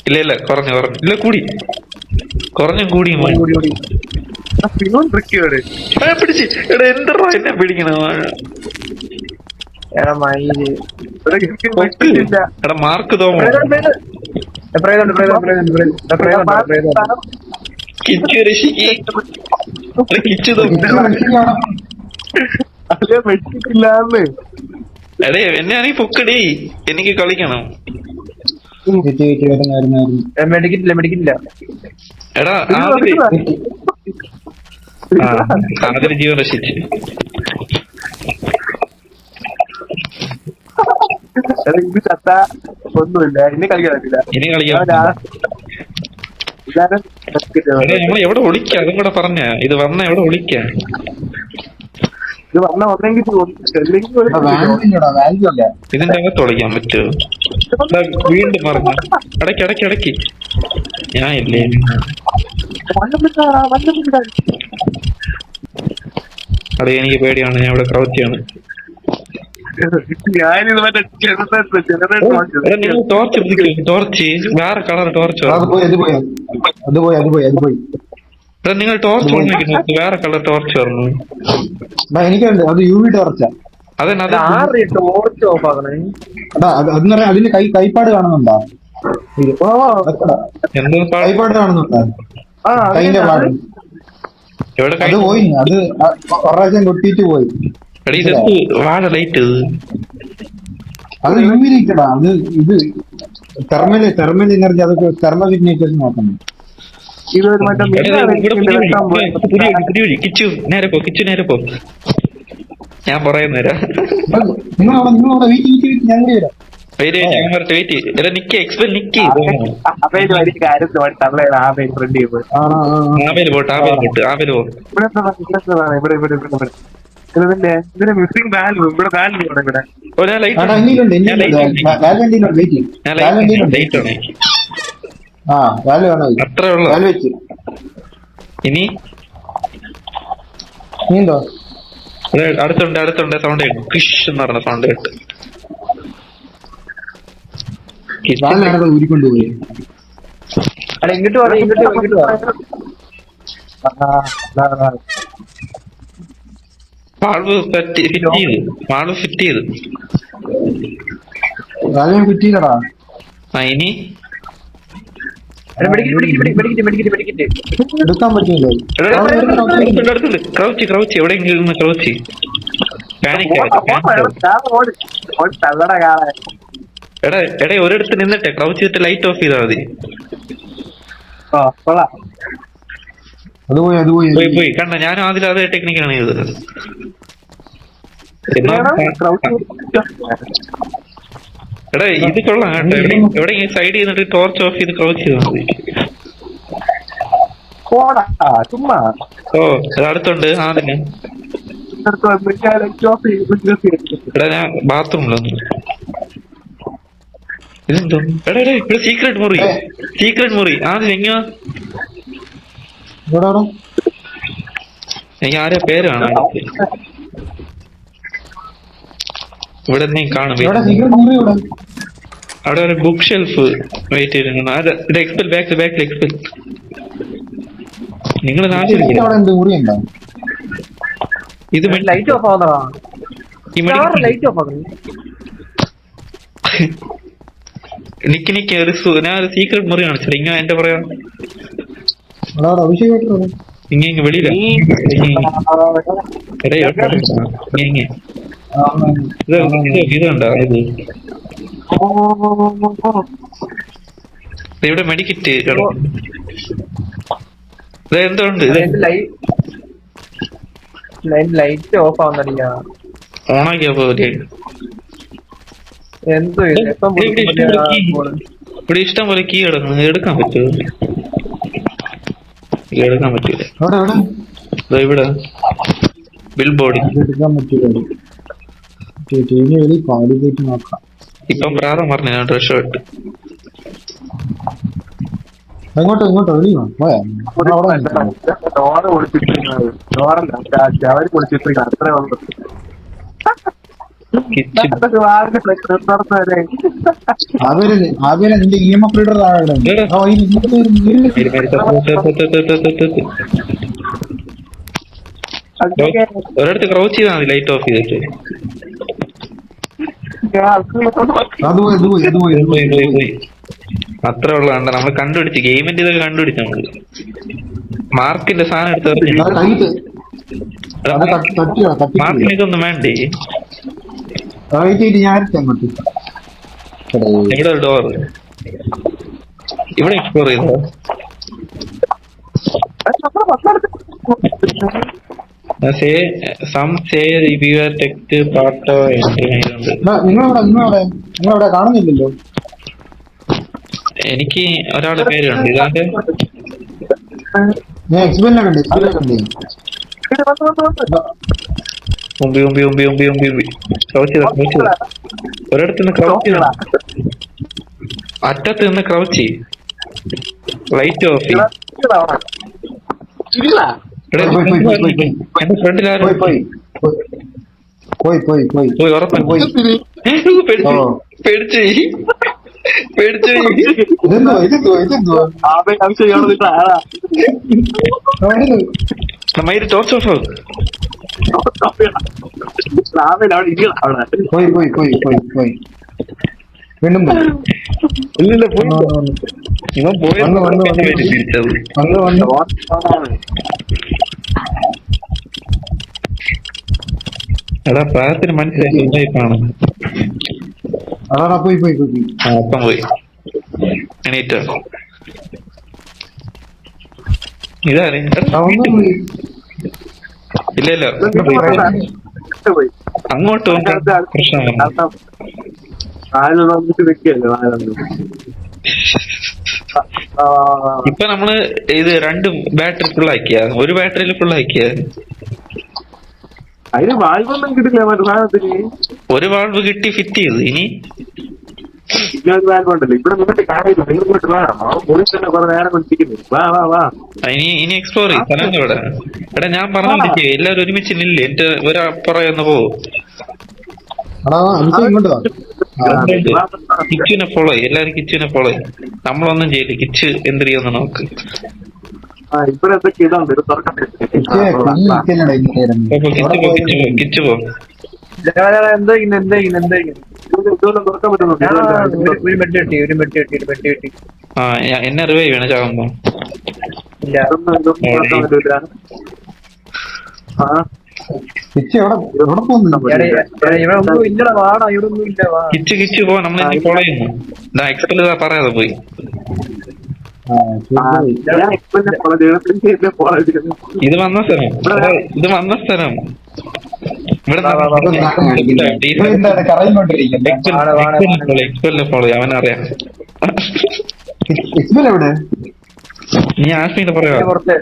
ഇല്ല കുറഞ്ഞു ഇല്ല കൂടി പിടിച്ച് എടാ എന്താ എന്നെ പിടിക്കണ എടാ മയില് എടാ മാർക്ക് തോമോ കിച്ചു രക്ഷിക്ക് കിച്ചു അല്ലേ വെച്ചിട്ടില്ലാന്ന്. എടേ എന്നെയാണെങ്കിൽ പൊക്കടി എനിക്ക് കളിക്കണം. മെഡിക്കറ്റില്ല എടാ ആദ്യം ജീവൻ രക്ഷിച്ച് ഇത് ചത്ത ഒന്നുമില്ല. ഇനി കളിക്കാൻ പറ്റില്ല. ഇനി കളിക്കാം. നമ്മൾ എവിടെ ഒളിക്കാം അതും കൂടെ പറഞ്ഞ ഇത് വന്ന എവിടെ ഒളിക്കാം. ഇത് വന്ന ഒന്നെങ്കിൽ ഇതിന്റെ അകത്ത് ഒളിക്കാൻ പറ്റുമോ? വീണ്ടും പറഞ്ഞു ഇടയ്ക്ക് ഞാൻ ഇല്ലേ അതെ എനിക്ക് പേടിയാണ്. ഞാൻ ഇവിടെ ക്രൗച്ചിയാണ്. ഞാനിത് മറ്റേ ടോർച്ച് വേറെ കളർ ടോർച്ച് നിങ്ങൾ ടോർച്ച് നോക്കി വേറെ കളർ ടോർച്ച് പറഞ്ഞു. എനിക്കുണ്ട് അത് UV ടോർച്ചാ. ടോർച്ച് ഓഫ് ആക്കണേ. അതെന്ന് പറയാൻ അതിന് കൈപ്പാട് കാണുന്നുണ്ടോ? കൈപ്പാട് കാണുന്നുണ്ടോ? കൈന്റെ പാട് അത് പോയി. അത് പ്രാവശ്യം കൊട്ടിയിട്ട് പോയി. വാഴ ലൈറ്റ് അത് UV ലൈറ്റടാ. അത് ഇത് തെർമൽ എനർജി അതൊക്കെ തെർമൽ സിഗ്നേച്ചേഴ്സ് നോക്കണം. കിച്ചു നേരെ പോ ഞാൻ പറയുന്നേരാ. നിങ്ങളവിടെ വെയിറ്റ് ഞങ്ങൾ വരാം. ഇതിന്റെ മിസ്സിംഗ് വാൽവ് ഇവിടെ വാൽവ് ഇവിടെ അത്രേ ഉള്ളു. ഇനി നീന്തോ അടുത്തുണ്ട് സൗണ്ട് കേട്ടു. ക്രിഷ് എന്ന് പറഞ്ഞ സൗണ്ട് കേട്ട് ഊരിക്കൊണ്ടുപോയി. ഇങ്ങോട്ട് വാൾവ് ഫിറ്റ് ചെയ്ത് കിട്ടിയില്ലടാ. ഇനി എടുക്കാൻ പറ്റില്ല. ക്രൗച്ച് എവിടെയെങ്കിലും ക്രൗച്ച് എടേ ഒരിടത്ത് നിന്നിട്ടെ ക്രൗച്ച് ചെയ്തിട്ട് ലൈറ്റ് ഓഫ് ചെയ്താൽ മതി. പോയി കണ്ട ഞാനും ആദ്യം അതേ ടെക്നിക്കാണ് ചെയ്തത്. എടാ ഇത് കൊള്ളാം കേട്ടോ. എവിടെ സൈഡ് ചെയ്തിട്ട് ടോർച്ച് ഓഫ് ചെയ്ത് ക്രൗച്ച് ചെയ്താൽ മതി. പോടാ ചുമ്മാ ഓ ഇത് അടുത്തുണ്ട് ആദ്യം. എടാ ഞാൻ ബാത്റൂമിലൊന്ന്. ഇതെന്തോ എടാ ഇവിടെ സീക്രട്ട് മുറി, സീക്രട്ട് മുറി ആദ്യം എങ്ങ എനിക്ക് ആരെ പേര് കാണാൻ ഇവിടെ നീ കാണും. അവിടെ ഒരു ബുക്ക് ഷെൽഫ് വെയിറ്റ് ചെയ്തിരിക്കുന്നു. എക്സ്പെൽ ബാക്കിൽ എക്സ്പെൽ. നിങ്ങൾ ഇത് ലൈറ്റ് ഓഫ് ആവുന്നതാ. ലൈറ്റ് ഓഫ് ആക്കുന്നു. നിക്ക് ഞാൻ ഒരു സീക്രട്ട് മുറി കാണിച്ചത്. ഇങ്ങനെ എന്റെ പറയാ ഇങ്ങനെ വെളിയില ഇതുണ്ടോ ഇത് ഇവിടെ മെഡിക്കറ്റ് എന്തുണ്ട് ഇത് ലൈറ്റ് ഓഫ് ആവുന്നില്ല. ഓണാക്കിയാ പോലെ എന്തോ ഇവിടെ ഇഷ്ടം പോലെ കീ കിടക്കുന്നു. എടുക്കാൻ പറ്റുമോ? എടുക്കാൻ പറ്റൂല. ഇവിടെ ബിൽ ബോർഡ് ഇപ്പം പ്രാരം പറഞ്ഞു ഞാൻ ഡ്രസ് ഇട്ട് ഇങ്ങോട്ടോ ഡോറ് പൊളിച്ചിട്ടിരിക്കുന്നത്. ഡോറല്ല അവര് പൊളിച്ചിട്ടിരിക്കുന്നത്. അത്ര വന്നു നിന്റെ EMF റീഡർ ഒരിടത്ത് ക്രൗച്ച് ചെയ്താൽ മതി ലൈറ്റ് ഓഫ് ചെയ്തിട്ട്. പോയി അത്ര ഉള്ളതാണ്ട നമ്മൾ കണ്ടുപിടിച്ച് ഗെയിമിന്റെ ഇതൊക്കെ കണ്ടുപിടിച്ച നമ്മള് മാർക്കിന്റെ സാധനം എടുത്ത് മാർക്കിന് ഇതൊന്നും വേണ്ടേ? ഇവിടെ ഒരു ഡോർ ഇവിടെ എക്സ്പ്ലോർ ചെയ്തോ. നിങ്ങളവിടെ കാണുന്നില്ലല്ലോ. എനിക്ക് ഒരാളുടെ പേരുണ്ട്. ഇതാണ്ട് ഞാൻ എക്സ്പെല്ലിനെ കണ്ടേ ഒരിടത്ത് നിന്ന് ക്രൗച്ച് അറ്റത്ത് നിന്ന് ക്രൗച്ച് ലൈറ്റ് ഓഫ് എന്റെ ഫ്രണ്ടിൽ ആരും പോയി ഉറപ്പായി പേടിച്ചു മയില് ടോർച്ച് ഓഫ് ആവും. വീണ്ടും ഇല്ലില്ല ഇവൻ തിരിച്ചത്. എടാ പ്രായത്തിന് മനസ്സിലായി കാണും. പോയി അപ്പം പോയി എണീറ്റോ. ഇതാണ് ഇല്ല അങ്ങോട്ട് പ്രശ്നം. ഇപ്പൊ നമ്മള് ഇത് രണ്ടും ബാറ്ററി ഫുൾ ആക്കിയ ഒരു ബാറ്ററിയിൽ ഫുൾ ആക്കിയ അതിന് വാൽവൊന്നും കിട്ടില്ല. മറ്റേ സാധനത്തിന് ഒരു വാൾവ് കിട്ടി ഫിറ്റ് ചെയ്ത്. ഇനി വാൽവുണ്ടല്ലോ ഇവിടെ നിന്നിട്ട് കാര്യമില്ല. നിങ്ങൾ ഇങ്ങോട്ട് വേണം. പോലീസ് തന്നെ കുറെ നേരം കൊണ്ടിരിക്കുന്നു. വാ ഇനി എക്സ്പ്ലോർ ചെയ്യും സ്ഥലം ഇവിടെ. എടാ ഞാൻ പറഞ്ഞോണ്ടിരിക്കേ എല്ലാവരും ഒരുമിച്ച് നില്ലേ. എന്റെ ഒരപ്പുറം എന്ന് പോവും. കിച്ചുവിനെ ഫോളോ ചെയ്യും. എല്ലാരും കിച്ചുവിനെ ഫോളോ ചെയ്യും. നമ്മളൊന്നും ചെയ്യില്ല. കിച്ചു എന്ത് ചെയ്യുന്ന നോക്ക്. ഇവിടെ എന്തൊക്കെ ഇതുണ്ട്. ഇത് തുറക്കട്ടെ. കിച്ചു പോ. എന്തോ തുറക്കാൻ പറ്റുന്നു. ഒരു മെഡ് കിട്ടി. ആ എന്നെ റിവൈവ് ചെയ്യണം ചാകുമ്പോ. കിച്ചു പോ. നമ്മൾ ഫോളോ ചെയ്യുന്നു. എക്സ്പെൽ പറയാതെ പോയി. ഇത് വന്ന സ്ഥലം ഇവിടെ എക്സ്പെല്ലിനെ ഫോളോ ചെയ്യും. അവനറിയാം. നീ ആശ്മീന്റെ പറയാ പുറത്ത്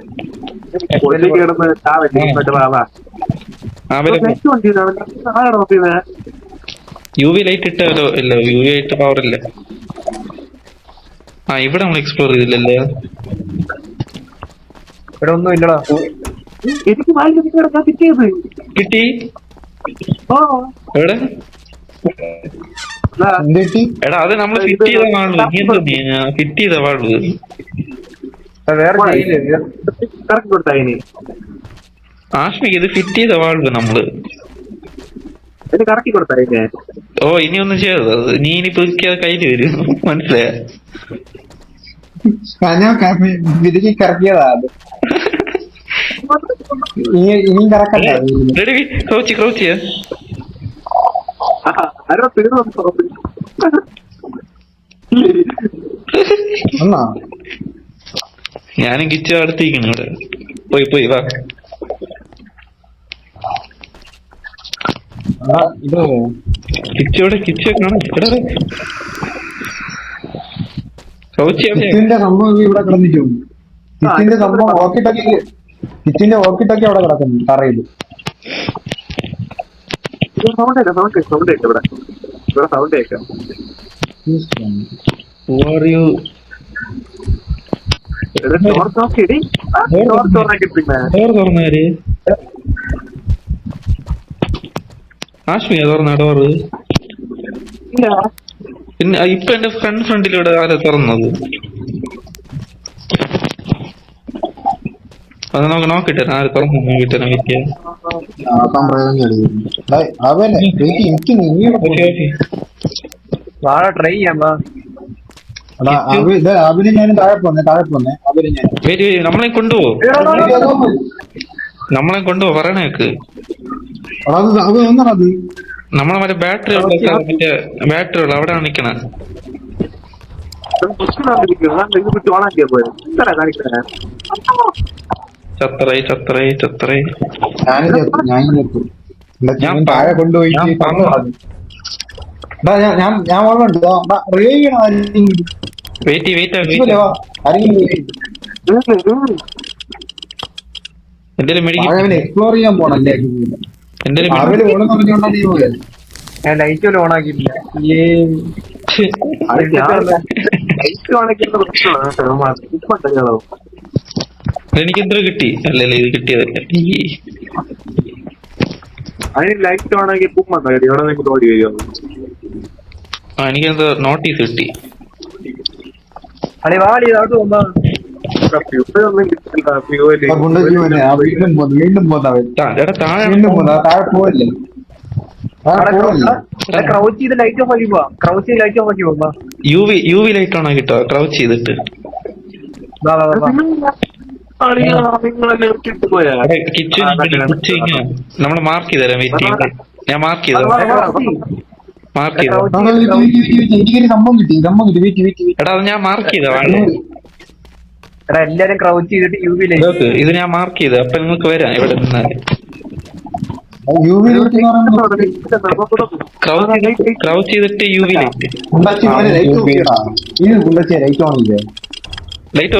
ഒറ്റയ്ക്ക് കിടന്ന് ചാവല്ലേ ഇങ്ങോട്ട് വാ വാ നെറ്റ് വണ്ടി ആരാണ് നോക്കിയത് യു വി ലൈറ്റ് ഇട്ടോ ഇല്ല യു വി ആയിട്ട് പവർ ഇല്ല. ആ ഇവിടെ നമ്മൾ എക്സ്പ്ലോർ ചെയ്തില്ലല്ലേ. ഇവിടെ ഒന്നും ഇല്ലടാ. എനിക്ക് വായിക്കാൻ കിട്ടിയത് കിട്ടി ഓ എവിടെ? എന്തിട്ടി? എടാ അത് നമ്മള് ഫിറ്റ് ചെയ്ത വാൾവ്. നീ എന്താ നീ ഫിറ്റ് ചെയ്ത വാൾവ്? വേറെ ചെയ്യില്ലേ? കറക്റ്റ് കൊടുത്താ ഇനി ആശ്മിക്ക് ഇത് ഫിറ്റ് ചെയ്ത വാൾവ് നമ്മള്. ഇത് കറക്കി കൊടുത്താ ഇനി ഓ ഇനി ഒന്നും ചെയ്തത് നീ ഇനി പുതുക്കിയത് കയ്യിൽ വരും. മനസ്സിലായ? ഞാൻ വിധിക്ക് കറക്കിയതാ അത്. ഇനിയും കറക്കണ്ട. റെഡി ക്രൗച്ച് ക്രൗച്ച് ചെയ്യാ. ആരോ തീർന്നു എന്നാ ഞാനും കിച്ചു അടുത്തിരിക്കണം ഇവിടെ. പോയി പോയി വാ. ഇത് കിച്ചോടെ കിച്ചോ കാണാം. ക്രൗച്ച് ചെയ്യാൻ കിച്ചിന്റെ സംഭവം ഇവിടെ കിടന്നിട്ടു. കിച്ചിന്റെ സംഭവം ഓക്കിട്ടൊക്കെ കിച്ചിന്റെ ഓക്കിട്ടൊക്കെ അവിടെ കിടക്കുന്നു തറയില്. സൗണ്ട് കേൾക്കാം സൗണ്ട് കേൾക്കാം ഇവിടെ ഇവിടെ സൗണ്ട് കേൾക്കാം നോക്കിയിടി പിന്നെ ഡോർ തുറന്നാര്? ആശ്മിയാ തുറന്ന ഡോറ്? ഇല്ല പിന്നെ ഇപ്പൊ എന്റെ ഫ്രണ്ടിലൂടെ ആരാ തുറന്നത്? അത് നമുക്ക് നോക്കിട്ടെ ആര് തുറന്നു നോക്കിട്ടെ നോക്കിയ. അവനെ എനിക്ക് വാഴ ട്രൈ ചെയ്യാം. അഭിന് ഞാനും താഴെ പോന്നെ അഭിന് ഞാൻ നമ്മളെ കൊണ്ടുപോ പറയണേക്ക്. അത് ഒന്നാണത്. നമ്മളെ മറ്റേ ബാറ്ററി ഉള്ള ബാറ്ററി ഉള്ള അവിടെ നിക്കണ. ഓണാക്കിയാ പോയത് എന്താ കാണിക്കണേ ചത്തറേ ഞാൻ താഴെ കൊണ്ടുപോയി ഞാൻ ഓർമ്മയുണ്ട്. വെയിറ്റ് എന്റെ എക്സ്പ്ലോർ ചെയ്യാൻ പോണല്ലേ. എന്റെ അവര് ഓണെന്ന് പറഞ്ഞോണ്ടാ നീ പോയത്. ഞാൻ ലൈറ്റ് പോലും ഓൺ ആക്കിയിട്ടില്ല. എനിക്ക് എന്തോ കിട്ടി. അല്ലല്ലേ ഇത് കിട്ടിയതല്ലേ. അതിന് ലൈറ്റ് ഓണാക്കി പൂമ്മ ഇവിടെ നിങ്ങൾക്ക് ഓടി വരുമോ? എനിക്കെന്തോ നോട്ടീസ് കിട്ടി. അളി വാടി അവിടെ പോകുമ്പോ ഒന്നും കിട്ടില്ല വീണ്ടും പോന്നവൻ താഴെ പോവല്ലേ. ക്രൗച്ച് ചെയ്ത് ലൈറ്റ് ഓഫ് ആക്കി പോവാ. ക്രൗച്ച് ചെയ്ത് ലൈറ്റ് ഓഫ് ആക്കി പോകുമ്പോ യു വി ലൈറ്റ് ഓൺ ആക്കിട്ടോ ക്രൗച്ച് ചെയ്തിട്ട്. കിച്ചു നമ്മള് മാർക്ക് ചെയ്തരാം. വെയിറ്റ് ഞാൻ മാർക്ക് ചെയ്ത എനിക്കൊരു സംഭവം കിട്ടി. എടാ അത് ഞാൻ മാർക്ക് ചെയ്ത എടാ എല്ലാരും ക്രൗച്ച് ചെയ്തിട്ട് യു വി ലൈറ്റ്. ഇത് ഞാൻ മാർക്ക് ചെയ്ത. അപ്പൊ നിങ്ങൾക്ക് വരാം ഇവിടെ നിന്നാല്. ക്രൗച്ച് ചെയ്തിട്ട് U V light light on ഇല്ലേ. ലൈറ്റ്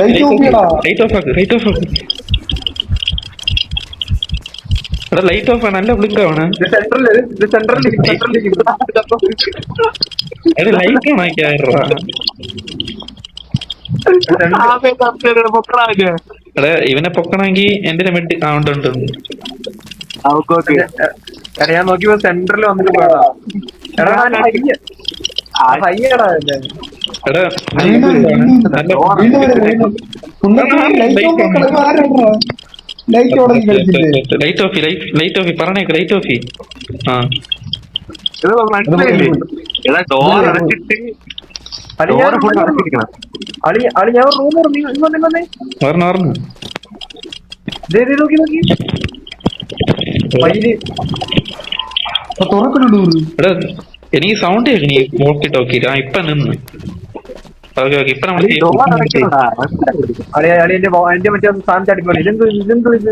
ഓഫ് ആക്ക്. എടാ ലൈറ്റ് ഓഫ് ആണ്. നല്ല ബ്ലിങ്ക് ആണ്. എടാ ലൈറ്റ് ഓൺ ആക്കിയാ എടാ ഇവനെ പൊക്കണമെങ്കിൽ എന്റെ മെഡ് ഉണ്ട്. ഞാൻ നോക്കിയപ്പോ സെന്ററിൽ വന്നിട്ട് പോയടാ. എടാ ഹയ്യടാ എടാ ലൈറ്റ് ഓഫ് പറഞ്ഞേക്ക്. ലൈറ്റ് ഓഫ് ആ അളി ഞാൻ റൂം വന്നേ പറഞ്ഞു നോക്കി എടാ എനിക്ക് സൗണ്ട് കേൾക്കണി. നോക്കി ഇപ്പൊ നിന്ന് ഇപ്പൊ എന്റെ മറ്റേ സാധനം ചാടിപ്പോലെ. ഇതെന്തോ ഇത്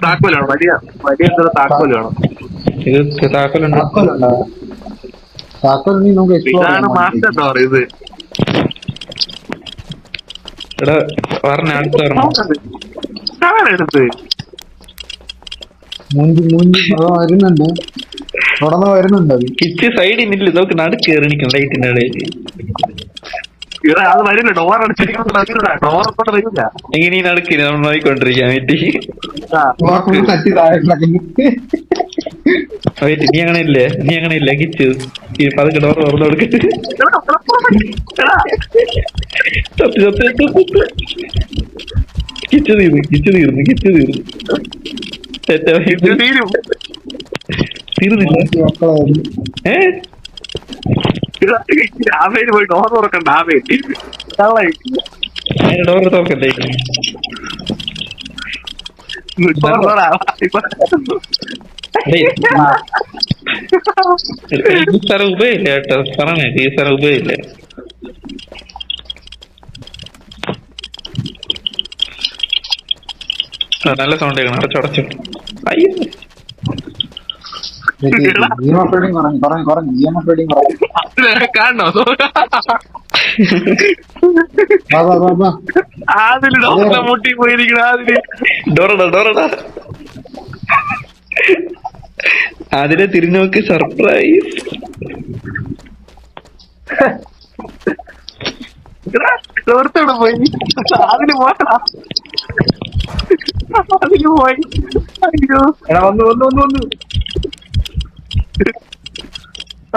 താക്കോലാണ് വലിയ താക്കോലാണ്. ഇത് താക്കോലുണ്ട്. താക്കോൽ നീ നമുക്ക് എക്സ്പ്ലോർ ഇതാണ് മാസ്റ്റർ ഡോർ. ഇത് എടാ പറഞ്ഞ അടുത്ത് പറഞ്ഞു എടുത്ത് മൂഞ്ചി അതോ വരുന്നുണ്ട്, തുടർന്ന് വരുന്നുണ്ട് അത്. കിച്ച് സൈഡിൽ നിന്നില്ല, നോക്ക് നടുക്ക് കയറിണിക്കും ലൈറ്റിന്റെ ഇടയിൽ. ഇവിടെ അത് വരില്ല, ഡോർ അടിച്ചിരിക്കുന്ന ഡോർ കൊണ്ട് വരില്ല. എങ്ങനെ ഈ നടുക്കില്ല നമ്മൾ നോയിക്കൊണ്ടിരിക്കാൻ വേണ്ടി. ഫുൾ തട്ടി താഴെ കിടക്കുന്നു. വെയിറ്റ്, നീ അങ്ങനെ ഇല്ലേ കിച്ച് ഈ പതുക്കെ ഡോർ തുറന്നു കൊടുക്കട്ട്. കിച്ച് തീർന്നു തീരും തീർന്നില്ല. ആവേര് പോയി ഡോർ തുറക്കണ്ട. ആവേര് ഡോർ തുറക്കണ്ടേ? ഈ സ്ഥലം ഉപയോഗില്ല കേട്ടോ, പറഞ്ഞേ ഈ സ്ഥലം ഉപയോഗില്ല. നല്ല സൗണ്ട് കേൾക്കണം, അടച്ചടച്ചു. അയ്യോ കാണണോ? അതില് ഡോറിന്റെ മുട്ടി പോയിരിക്കണ. അതില് ഡോറടാ അതിലെ തിരിഞ്ഞു നോക്ക്, സർപ്രൈസ്. ഡോർത്തോടെ പോയി. അതില് പോയി. അയ്യോ എടാ വന്നു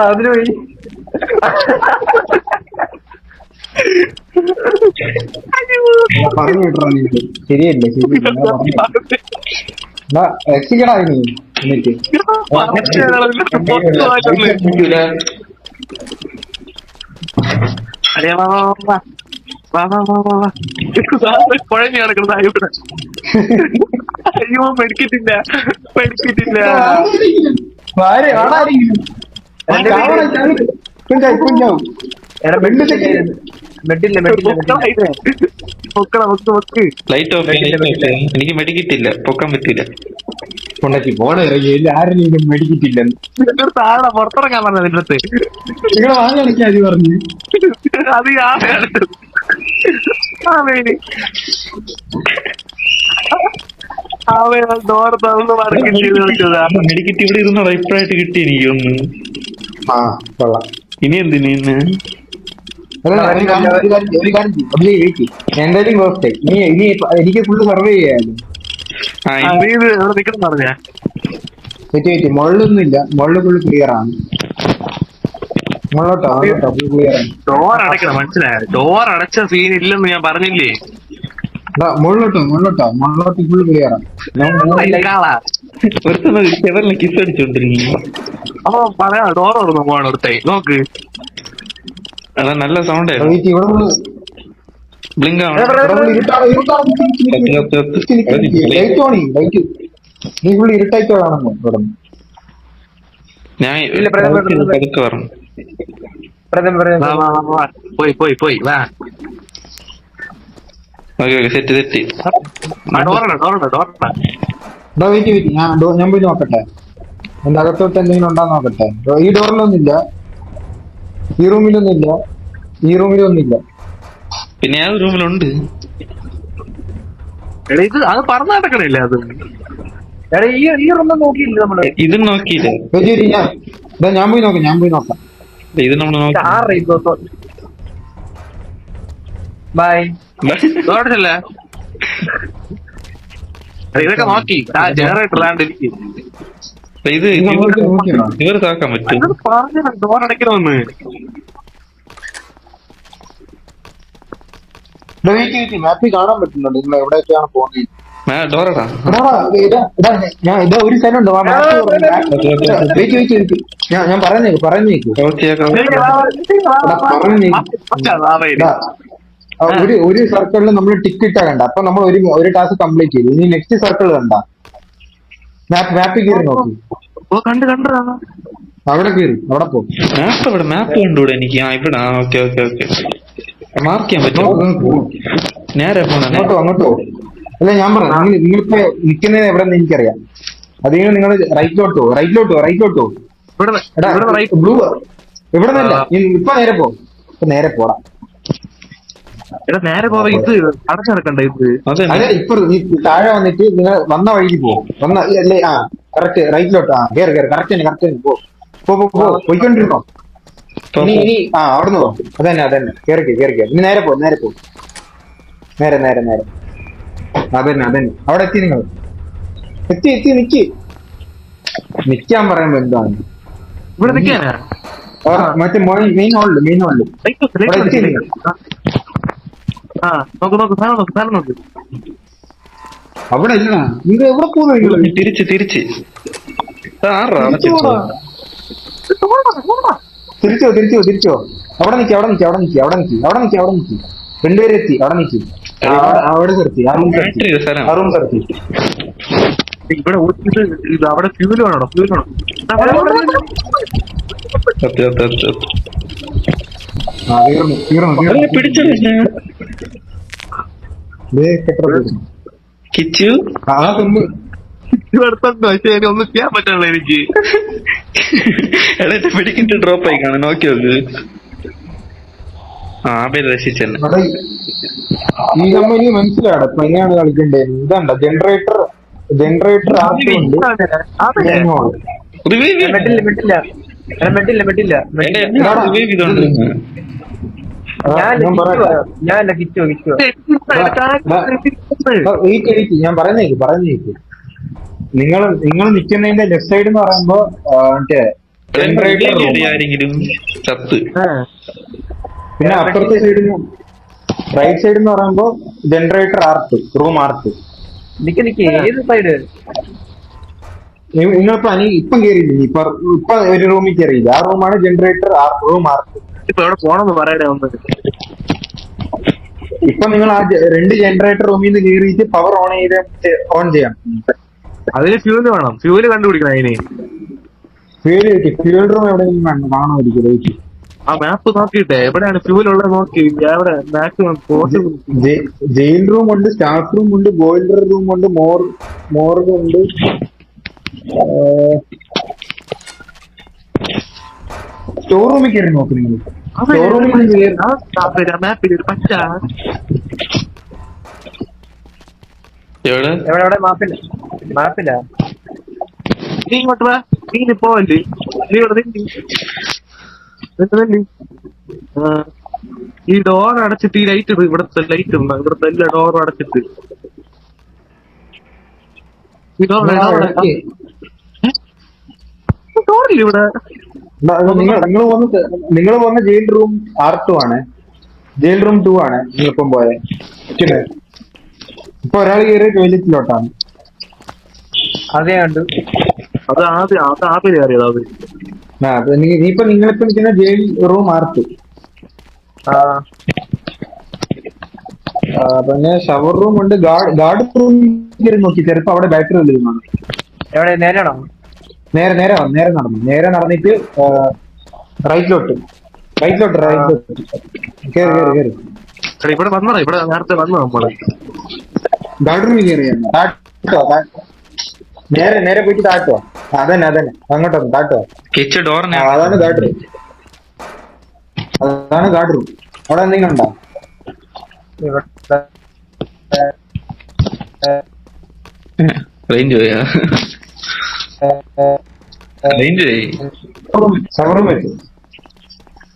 അതിന് പോയി. പറഞ്ഞു വിട്ടോ നീ. ശരിയല്ലേ രക്ഷിക്കടാ നീ എന്നിട്ട്. കുഴഞ്ഞു കിടക്കുന്ന ഇവിടെ. അയ്യോ പഠിക്കത്തില്ല. കുഞ്ചാവും എടാ മെഡില്ല ലൈറ്റ് ഓഫ്. എനിക്ക് മെഡിക്കിട്ടില്ല, പൊക്കാൻ പറ്റില്ല. കൊണ്ടേക്ക് പോണേ, ആരും മേടിക്കിട്ടില്ലെന്ന് താഴെ പുറത്തിറങ്ങാൻ പറഞ്ഞ നിന്റെ അടുത്ത്. നിങ്ങളെ വാങ്ങി അത് പറഞ്ഞു. അത് ഡോർ തുറന്ന് മടക്കി നോക്കിയതാ. മെഡിക്കിറ്റ് ഇവിടെ ഇരുന്നോടാ, ഇപ്പഴായിട്ട് കിട്ടി എനിക്കൊന്ന്. ആ കൊള്ളാം. ഇനി എന്തിന് ഇന്ന് എന്തായാലും കോസ്റ്റേ ഇനി എനിക്ക് ഫുള്ള് സർവേ ചെയ്യാമല്ലോ. നിക്കണം പറഞ്ഞ മുകളിലൊന്നുമില്ല, മുകളിൽ ഫുള്ള് ക്ലിയർ ആണ്. മുകളിലോട്ടോ ഫുൾ ക്ലിയർ ആണ്. ഡോർ അടയ്ക്കണം, മനസ്സിലായോ? ഡോർ അടച്ച സീൻ ഇല്ലെന്ന് ഞാൻ പറഞ്ഞില്ലേ. മുകളിലോട്ടോ ഫുൾ ക്ലിയർ ആണ്. ഒരുത്തന്നെ കിസ് അടിച്ചോണ്ടിരിക്കുന്നു. അപ്പൊ പറയാ ഡോർ തുറന്നു പോവാണ് ഒരുത്തൈ. നോക്ക്, അതാ നല്ല സൗണ്ട് ബ്ലിങ്ക് ആണ്. നീ ഫുള്ള് ഇരുട്ടായിട്ടോ കാണുന്നു ഇവിടെ. ഞാൻ പതുക്കെ പറഞ്ഞു. പോയി വാ. ഓക്കെ സെറ്റ് വെയിറ്റ് ഞാൻ പോയി നോക്കട്ടെ, എന്റെ അകത്തോട്ട് എന്തെങ്കിലും ഉണ്ടാന്ന് നോക്കട്ടെ. ഈ ഡോറിലൊന്നുമില്ല, ഈ റൂമിലൊന്നുമില്ല. പിന്നെ ആ റൂമിലുണ്ട്. ഇത് അത് പറഞ്ഞു നടക്കണില്ല. അത് എടാ ഈ റൂം നോക്കിയില്ല നമ്മള്. ഇതും നോക്കിയില്ല. ഞാൻ പോയി നോക്കാം. ഇത് നമ്മള് നോക്കി. ബൈ. ഡോറല്ലേ ഇതൊക്കെ നോക്കി. ജനറേറ്റർ ആണ്ടിരിക്കും. ഇത് ഇവർ താക്കാൻ പറ്റും. പറഞ്ഞു ഡോർ അടയ്ക്കണമെന്ന്. മാപ്പിൽ കാണാൻ പറ്റുന്നുണ്ട് നിങ്ങൾ എവിടെയൊക്കെയാണ് പോകുന്നത്. ഡോറടാ ഞാൻ ഒരു സ്ഥലം ഉണ്ടോ ഞാൻ പറഞ്ഞേക്ക് ഒരു സർക്കിളിൽ നമ്മൾ ടിക്ക് ഇട്ടാ കണ്ട, അപ്പൊ നമ്മൾ ഒരു ടാസ്ക് കംപ്ലീറ്റ് ചെയ്തു. ഇനി നെക്സ്റ്റ് സർക്കിൾ കണ്ട മാപ്പിൽ കയറി നോക്കി. അവിടെ കയറി അവിടെ പോകും. മാപ്പ് കണ്ടൂടെ എനിക്ക്? ഇവിടെ ഓക്കെ മാർക്ക് ചെയ്യാൻ പറ്റും. നേരെ അങ്ങോട്ടോ അല്ല ഞാൻ പറഞ്ഞു, നിങ്ങളിപ്പോ നിൽക്കുന്നത് എവിടെ എനിക്കറിയാം. അതിന് നിങ്ങൾ റൈറ്റിലോട്ടോ ബ്ലൂ ഇവിടെ നിന്നല്ല, ഇപ്പൊ നേരെ പോടാ. എടാ നേരെ പോവാ ഇത് അടച്ചിടക്കണ്ട ഇത്. അതെ അതെ ഇപ്പൊ നീ താഴെ വന്നിട്ട് നിങ്ങൾ വന്ന വഴിക്ക് പോകും. വന്ന അല്ലേ ആ കറക്റ്റ് റൈറ്റിലോട്ട് ആ കേറി കേറി കറക്റ്റ് പോ പോയിക്കൊണ്ടിരുന്നോ. ഇനി ആ അവിടുന്ന് പോ. അതന്നെ കേറിക്കോ ഇനി നേരെ പോ നേരെ അതന്നെ അവിടെ എത്തി നിങ്ങൾ എത്തി നിക്കാൻ പറയുമ്പോ എന്താണ് ഇവിടെ നിൽക്കാനാ മറ്റേ മെയിൻ ഹോളില് ആ നോക്ക് സാധനം നോക്ക്. അവിടെ ഇല്ല നിങ്ങൾ എവിടെ പോകുന്നു നിങ്ങള് തിരിച്ച് ആറാ തിരിച്ചോ അവിടെ നിക്കി രണ്ടുപേരും എത്തി അവിടെ നിക്കി അവിടെ നിർത്തി ആ റൂം നിർത്തി ഇവിടെ ഇത് അവിടെ ഫ്യൂല് വേണോ കിച്ചു പക്ഷേ ഒന്നും ചെയ്യാൻ പറ്റില്ല എനിക്ക്. പിടിക്കിട്ട് ഡ്രോപ്പ് ആയി കാണാൻ നോക്കി നോക്ക്. ആബേൽ രക്ഷിച്ചെന്നെ. ഈ കമ്പനി മനസ്സിലാണ് ഇപ്പൊ എങ്ങനെയാണ് കളിക്കേണ്ടത്. ഇതാണ്ട ജനറേറ്റർ ആർക്കുണ്ട് ഞാൻ പറയുന്നേക്ക് നിങ്ങൾ നിൽക്കുന്നതിന്റെ ലെഫ്റ്റ് സൈഡ് എന്ന് പറയുമ്പോ മറ്റേ ജനറേറ്റർ ആരെങ്കിലും ചത്ത്. പിന്നെ അപ്പുറത്തെ സൈഡിന് റൈറ്റ് സൈഡ് എന്ന് പറയുമ്പോ ജനറേറ്റർ റൂം ആർട്ട്. ഏത് സൈഡ് നിങ്ങളിപ്പോ ഇപ്പം കയറിയില്ല ഇപ്പൊ ഒരു റൂമിൽ കയറിയില്ല. ആ റൂമാണ് ജനറേറ്റർ റൂം ആർട്ട്. ഇപ്പൊ എവിടെ പോണെന്ന് പറയണേ ഒന്ന്. ഇപ്പൊ നിങ്ങൾ ആ രണ്ട് ജനറേറ്റർ റൂമിൽ നിന്ന് കയറിയിട്ട് പവർ ഓൺ ചെയ്യാം. അതിന് ഫ്യൂല് വേണം. ഫ്യൂല് കണ്ടുപിടിക്കണം അതിന്. ഫ്യൂൽ റൂം എവിടെയെങ്കിലും കാണുമായിരിക്കും. ആ മാപ്പ് നോക്കിട്ടെ എവിടെയാണ് ഫ്യൂൽ ഉള്ളത് നോക്കി എവിടെ മാക്സിമം ജയിൽ റൂം ഉണ്ട്, സ്റ്റാഫ് റൂം ഉണ്ട്, ബോയിലർ റൂം ഉണ്ട്, മോർഗ് ഉണ്ട്, സ്റ്റോർ റൂമിൽ കയറി നോക്ക് നിങ്ങൾ. സ്റ്റോർ റൂമിൽ മാപ്പിൽ ഒരു പച്ച എവിടെ മാപ്പില്ല നീ ഇങ്ങോട്ട് വാ. നീ പോവല്ലേ നീ ഇവിടെ ഈ ഡോർ അടച്ചിട്ട് ഈ ലൈറ്റ് ഇവിടുത്തെ ലൈറ്റ് ഉണ്ടോ? ഇവിടുത്തെ എല്ലാ ഡോറും അടച്ചിട്ട് ഈ ഡോറില്ല ഇവിടെ. നിങ്ങൾ വന്ന ജയിൽ റൂം R2 ആണ്. ജയിൽ റൂം 2 ആണ് നിങ്ങളിപ്പം പോയത്. ഇപ്പൊ ഒരാൾ കയറിയ ടോയ്ലറ്റിലോട്ടാണ്. അതേ കണ്ടു. അത് ആദ്യം കയറിയത് അത്. നിങ്ങളിപ്പോ നിൽക്കുന്ന ജയിൽ റൂം R2. പിന്നെ ഷവർ റൂം ഉണ്ട്, ഗാർഡ് റൂം കയറി നോക്കി. ചിലപ്പോ അവിടെ ബാറ്ററി വന്നിരുന്നാണ്. എവിടെ നേരെയാണോ? നേരെ നടന്നിട്ട് റൈറ്റിലോട്ട് കേറി. ഇവിടെ വന്നോ? ഇവിടെ നേരത്തെ വന്നു നമ്മള് ഗാർഡ് റൂമിൽ കയറിയാണ്. നേരെ പോയിട്ട് താട്ടോ. അതന്നെ അങ്ങോട്ടൊന്ന് താട്ടോ. കിച്ചു ഡോറിനെ അതാണ് ഗാർഡ് റൂം. അവിടെ എന്തെങ്കിലും ഉണ്ടോ? റേഞ്ച് പോയാ? റേഞ്ച് പോയി. ഷവർ റൂം വെച്ചു.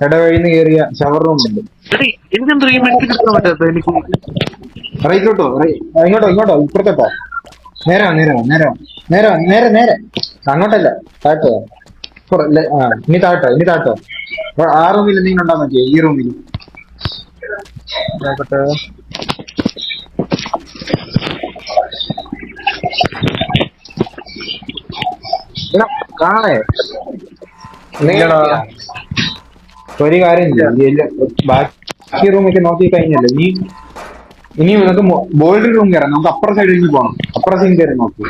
ഇടവഴിന്ന് കയറിയ ഷവർ റൂം ഉണ്ട്. എനിക്കെന്താ ഈ മെഡിക്കൽ എടുക്കാൻ പറ്റാത്ത? എനിക്ക് റൈറ്റിലോട്ടോ ഇങ്ങോട്ടോ ഇപ്പുറത്തോട്ടോ. നേരെ അങ്ങോട്ടല്ല താട്ടോ. ഇനി താട്ടോ. ആ റൂമിൽ എന്തെങ്കിലും ഉണ്ടോ നോക്കിയേ. ഈ റൂമിൽ കാണേ ഒരു കാര്യമില്ല. ബാക്കി റൂമൊക്കെ നോക്കി കഴിഞ്ഞല്ലോ. ഇനി നമുക്ക് ബോയിലർ റൂം കയറാം. നമുക്ക് അപ്പുറ സൈഡിൽ പോകണം. അപ്പുറ സൈഡിൽ കയറി നോക്കി.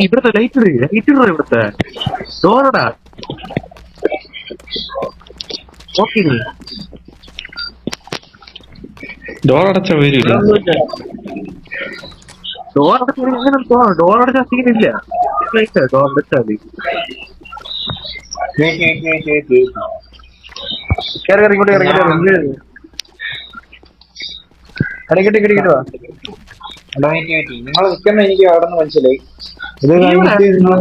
ഇവിടുത്തെ ലൈറ്റ് ഇവിടുത്തെ ഡോറടാ നോക്കി. ഡോർ അടച്ച വരില്ല. ഡോർ അടച്ചാൽ സീനില്ല. ഡോർ അടച്ചാൽ മതി. കേറി കേറി ഇങ്ങോട്ട് കേറി ഇങ്ങോട്ട് വാ. നിങ്ങൾ നിൽക്കുന്ന എനിക്ക് അവിടെ നിന്ന് മനസ്സിലായി. ഇത് കഴിഞ്ഞിട്ട് നിങ്ങൾ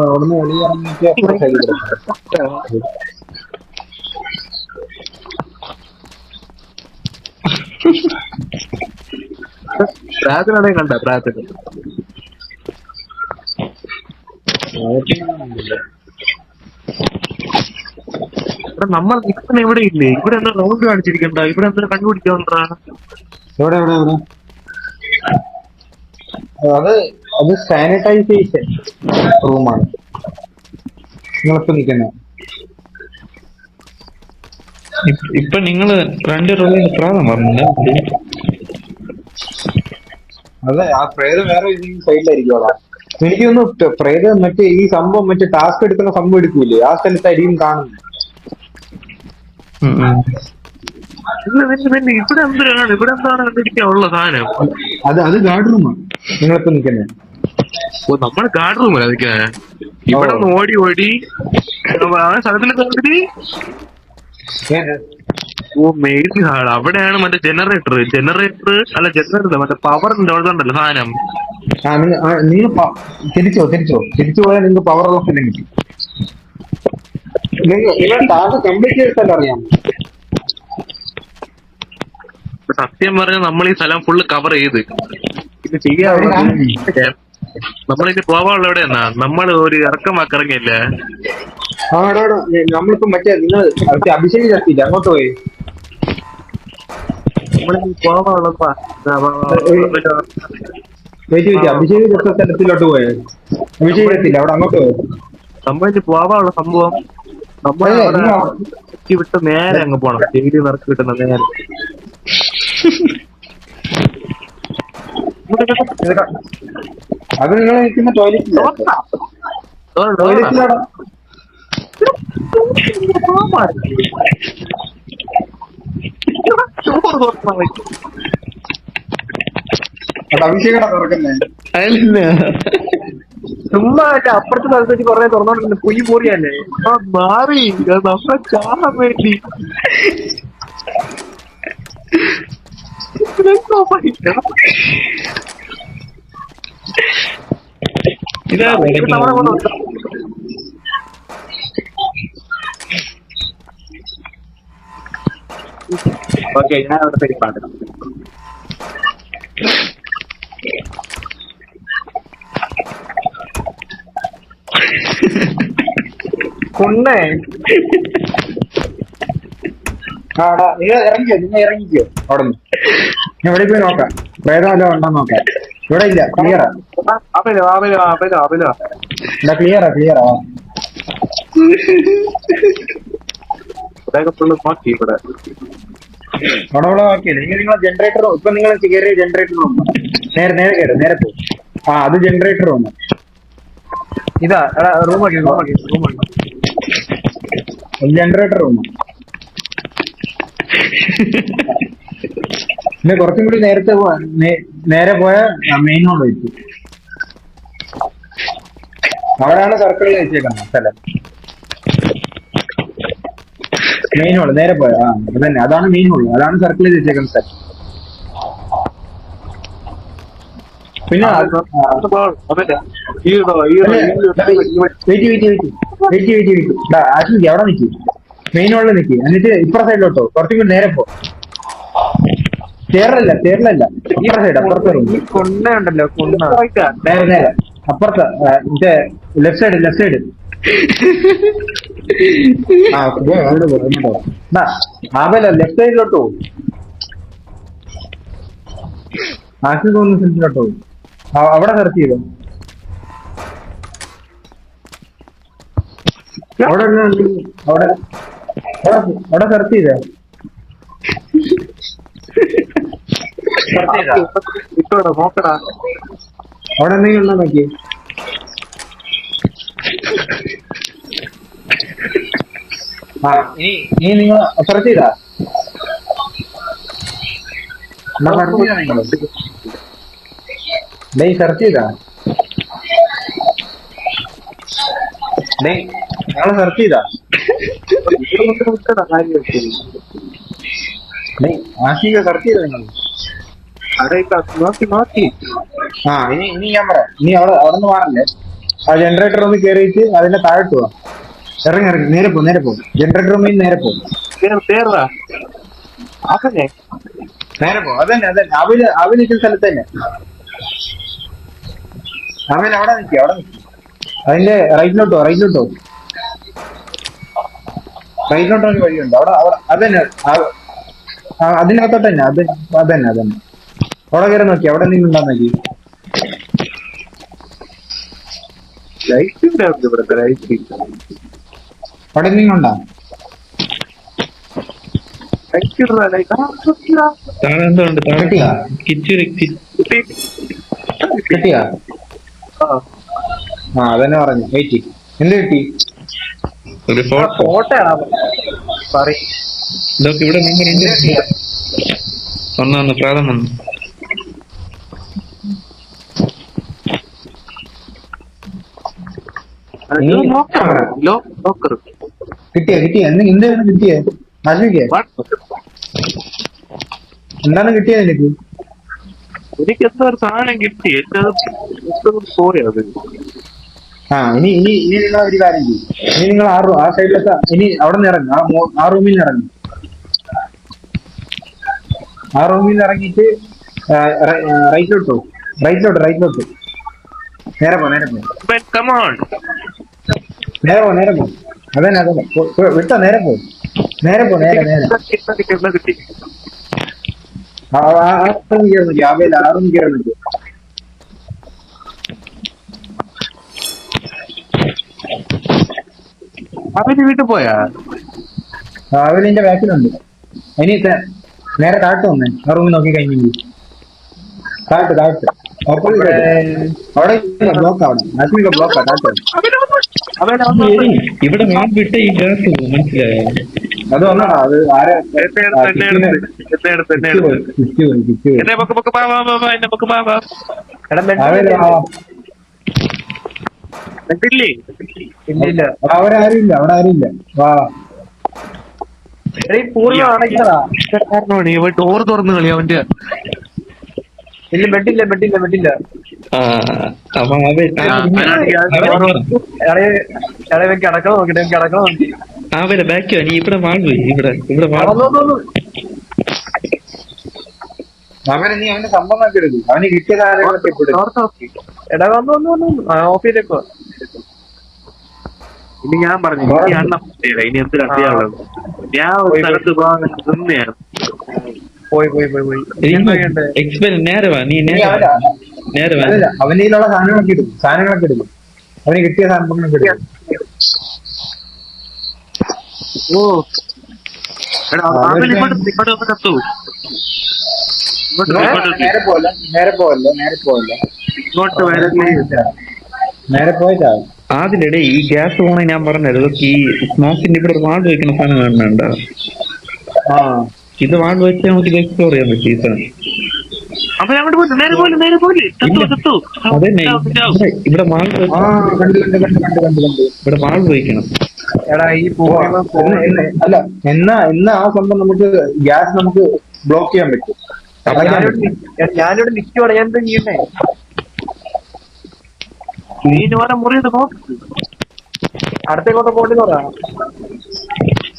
അവിടുന്ന് വെളിയിറങ്ങിയിട്ട് അപ്പുറം സൈഡിൽ പ്രാർത്ഥന കണ്ട പ്രാർത്ഥന നമ്മൾ നിൽക്കുന്ന ഇവിടെ ഇല്ലേ? ഇവിടെ എന്താ റൗണ്ട് കാണിച്ചിരിക്കണ്ട? ഇവിടെ എന്താ കണ്ടുപിടിക്കാണ്ടാ? എവിടെ എവിടെ എവിടെ അത് അത് സാനിറ്റൈസേഷൻ റൂമാണ് നിങ്ങളിപ്പോ നിൽക്കുന്നത്. ഇപ്പൊ നിങ്ങള് രണ്ടുപേരുള്ള പ്രായം പറഞ്ഞില്ല. അതെ, ആ പ്രേതം വേറെ സൈഡിലായിരിക്കും അവിടെ. എനിക്കൊന്ന് പ്രേതം മറ്റേ ഈ സംഭവം മറ്റേ ടാസ്ക് എടുക്കുന്ന സംഭവം എടുക്കൂലേ, ആ സ്ഥലത്തായിരിക്കും കാണുന്നത്. ഇവിടെ എന്തിനാണ് ഇവിടെ എന്താണ് കണ്ടുപിടിക്കാനുള്ള സാധനം? അത് ഗാർഡ് റൂമാണ് നിങ്ങളിപ്പോ നിൽക്കുന്നത്. ഓ, നമ്മുടെ ഗാർഡ് റൂമല്ല നിൽക്കാൻ. ഇവിടെ നിന്ന് ഓടി ഓടി ആ സ്ഥലത്തിൽ ഓ മെയിൻ ഹാൾ അവിടെയാണ് മറ്റേ ജനറേറ്റർ അല്ല മറ്റേ പവറിന്റെ ഉണ്ടല്ലോ സാധനം. നിങ്ങൾ തിരിച്ചു പോയാൽ നിങ്ങൾക്ക് പവറുള്ള സ്ഥലം കിട്ടും. നിങ്ങൾ ടാസ്ക് കംപ്ലീറ്റ് ചെയ്ത സ്ഥലം അറിയാം. സത്യം പറഞ്ഞാൽ നമ്മൾ ഈ സ്ഥലം ഫുള്ള് കവർ ചെയ്ത് ഇത് ചെയ്യാൻ നമ്മളിത് പോവാനുള്ള എവിടെയെന്നാ നമ്മൾ ഒരു ഇറങ്ങിയല്ലേ. നമ്മളിപ്പോ മറ്റേ നിങ്ങൾ അഭിഷേക് ചത്തില്ല, അങ്ങോട്ട് പോയി. അഭിഷേക് ചത്ത സ്ഥലത്തിലോട്ട് പോയത്. അഭിഷേക് ചത്തില്ല, അവിടെ അങ്ങോട്ട് പോയത്. നമ്മളിത് പോവാനുള്ള സംഭവം നമ്മൾ വിട്ട് നേരെ അങ്ങ് പോണം. ഡെയിലി നിറച്ച് കിട്ടുന്ന നേരെ അത് നിങ്ങൾ നിൽക്കുന്ന ടോയ്ലറ്റിലാണ്. അത് അഭിഷേകട തുറക്കുന്നേ. ചുമ്മാ അപ്പുറത്തെ സ്ഥലത്ത് വെച്ച് കുറെ തുറന്നോണ്ടിരുന്നു. പുയ്യ് പൂറിയല്ലേ മാറി നമ്മളെ ചാടാൻ വേണ്ടി. ഓക്കെ, ഞാൻ അവിടെ പേര് പാടണം. കൊണ്ടേ നിങ്ങൾ ഇറങ്ങിക്കോ അവിടെ നിന്ന്. ഞാൻ ഇവിടെ പോയി നോക്കാം, പ്രേതമല്ലോ ഉണ്ടെന്ന് നോക്കാം. ഇവിടെ ഇല്ല, ക്ലിയറാ. ക്ലിയറാ. നോക്കി ഇവിടെ അവിടെ നോക്കിയില്ല. നിങ്ങൾ ജനറേറ്റർ ഇപ്പൊ നിങ്ങൾ കയറിയ ജനറേറ്റർ റൂം നേരെ കയറും, നേരെ പോകും. അത് ജനറേറ്റർ റൂം. ഇതാ റൂമാക്കി ജനറേറ്റർ റൂം. പിന്നെ കുറച്ചും കൂടി നേരെ പോയ മെയിൻ ഹോൾ വെച്ചു. അവിടെയാണ് സർക്കിളിൽ വെച്ചേക്കുന്നത് സ്ഥലം. മെയിൻ ഹോള് നേരെ പോയ അതന്നെ, അതാണ് മെയിൻ ഹോള്, അതാണ് സർക്കിളിൽ വെച്ചേക്കുന്ന സ്ഥലം. പിന്നെ ആശുപത്രി അവിടെ നിൽക്കും, മെയിൻ ഹോളിൽ നിൽക്കും. എന്നിട്ട് ഇപ്പുറ സൈഡിലോട്ടോ കുറച്ചും കൂടി നേരെ പോ. ചേറലല്ല ഇപ്പുറ സൈഡ്, അപ്പുറത്തെ റൂം. കൊണ്ടല്ലോ നേരെ അപ്പുറത്തെ മറ്റേ ലെഫ്റ്റ് സൈഡ്. ആവല ലെഫ്റ്റ് സൈഡിലോട്ട് പോകും. ആശുപത്രി തോന്നുന്ന സ്ഥലത്തിലോട്ട് പോകും. അവിടെ സെർച്ച് ചെയ്തോ. അവിടെ സെർച്ച് ചെയ്തേ. നോക്കടാ അവിടെ എന്തെങ്കിലും ഉണ്ടോ നോക്കി. ഇനി നിങ്ങൾ സെർച്ച് ചെയ്താ സെർച്ച് ചെയ്താ ഞങ്ങള് സെർച്ച് ചെയ്താ ആഷിക സെർച്ച് ചെയ്താ നിങ്ങൾ നോക്കി ആ ഇനി ഞാൻ പറയാം ഇനി അവിടെ നിന്ന് മാറല്ലേ ആ ജനറേറ്റർ ഒന്ന് കയറിയിട്ട് അതിന്റെ താഴോട്ട് പോവാ ഇറങ്ങി നേരെ പോ ജനറേറ്റർ റൂമിൽ നേരെ പോ പേരാ അതല്ലേ നേരെ പോ അതന്നെ അവൻ നിൽക്കുന്ന സ്ഥലത്ത് തന്നെ അവൻ അവിടെ നിൽക്കി അതിന്റെ റൈറ്റിലോട്ടോ ഒരു വഴിയുണ്ട് അവിടെ അതന്നെ അതിനകത്തോട്ട് തന്നെ അതന്നെ അവിടെ കയറി നോക്കി അവിടെ നിന്നുണ്ടാ നോക്കി അവിടെ നിന്നുണ്ടാ താഴെ എന്തുണ്ട് താഴെ കിട്ടിയാ കിട്ടിയാ ആ അതന്നെ പറഞ്ഞു വെയിറ്റ് എന്ത് കിട്ടി ഒരു ഫോട്ടോ ഫോട്ടോയാണ് പറയും ഇതൊക്കെ ഇവിടെ നിങ്ങൾ ഒന്നാന്ന് പ്രാതം വന്നു കിട്ടിയ എന്താണ് കിട്ടിയേ ആശ്മിക്കേ എന്താണ് കിട്ടിയത് എനിക്ക് എനിക്ക് എന്തോ ഒരു സാധനം കിട്ടി പോയി അത് ആ ഇനി നിങ്ങൾ ഒരു കാര്യം ചെയ്യും ഇനി നിങ്ങൾ ആ സൈഡിലൊക്കെ ഇനി അവിടെ നിന്ന് ഇറങ്ങും ആ റൂമിൽ നിന്ന് ഇറങ്ങും ആ റൂമിൽ നിന്ന് ഇറങ്ങിയിട്ട് റൈറ്റിലോട്ട് നേരെ പോ അതന്നെ വിട്ടോ നേരെ പോ കിട്ടി ആ റൂമിൽ കയറുന്നില്ല ആ റൂമിൽ കയറുന്നില്ല അവന്റെ വീട്ടിൽ പോയാ അവലിന്റെ ബാക്കിലുണ്ട് ഇനി നേരെ താഴ്ത്തു വന്നേ ആ റൂമിൽ നോക്കി കഴിഞ്ഞെങ്കിൽ താഴ്ത്ത് അവിടെ ബ്ലോക്ക് അവിടെ ആശ്മിക ബ്ലോക്കാ താഴ്ത്തു ഇവിടെ മാൻ വിട്ട ഈ ഗ്യാസ് മനസ്സിലായോ അത് വന്നടാ അത് ആരെ ഇല്ല അവരാരും ഇല്ല വാ പൂർണ്ണ അടയ്ക്കടാ ഡോർ തുറന്നു കളി അവന്റെ ഇല്ല ബെഡില്ല അപ്പൊ ഇടയ്ക്ക് അടക്കണം നോക്കി അവരെ ബാക്കിയോ നീ ഇവിടെ വാങ്ങുപോയി ഇവിടെ അവനെ നീ അവന്റെ സംഭവം ഒക്കെ എടുക്കും അവന് കിട്ടിയ കാര്യങ്ങളൊക്കെ എടാ വന്നു ഓഫ് ചെയ്തേക്കോ ഇനി ഞാൻ പറഞ്ഞു ഇനി അണ്ണ ഇനി എന്ത് കണ്ടിയാണുള്ളത് ഞാൻ ഒരു സ്ഥലത്ത് പോകാൻ നിന്നെയാണ് പോയി എക്സ്പെൽ നേരെ വാ നീ നേരെ വാ അവനിലുള്ള സാധനങ്ങളൊക്കെ എടുക്കും അവന് കിട്ടിയ സംഭവങ്ങളൊക്കെ എടുക്കും ഓ എടാ ഇങ്ങോട്ട് ഒന്ന് കത്തു നേരെ പോവല്ലോ നേരെ പോയിട്ടാ അതിലിടെ ഈ ഗ്യാസ് പോണേ ഞാൻ പറഞ്ഞത് ഈ സ്മോക്കിന്റെ ഇവിടെ വാൾവ് വെക്കുന്ന സാധനം കാണുന്നുണ്ടോ ആ ഇത് വാൾവ് വെച്ച് നമുക്ക് എക്സ്പ്ലോർ ചെയ്യാൻ പറ്റും ഈ സാധനം അപ്പൊ അങ്ങോട്ട് പോയി നേരെ പോലെ അതന്നെ ഇവിടെ വാൾവ് ഇവിടെ വാൾവ് വയ്ക്കണം എടാ ഈ അല്ല എന്നാ ആ സംഭവം നമുക്ക് ഗ്യാസ് നമുക്ക് ബ്ലോക്ക് ചെയ്യാൻ പറ്റും ഞാനിവിടെ നിൽക്കുവാണ് ഞാൻ എന്താ ചെയ്യണ്ടേ നീ ഓരോ മുറിയത് നോക്ക് അടുത്തേക്കോട്ട് പോകേണ്ടി പറയാം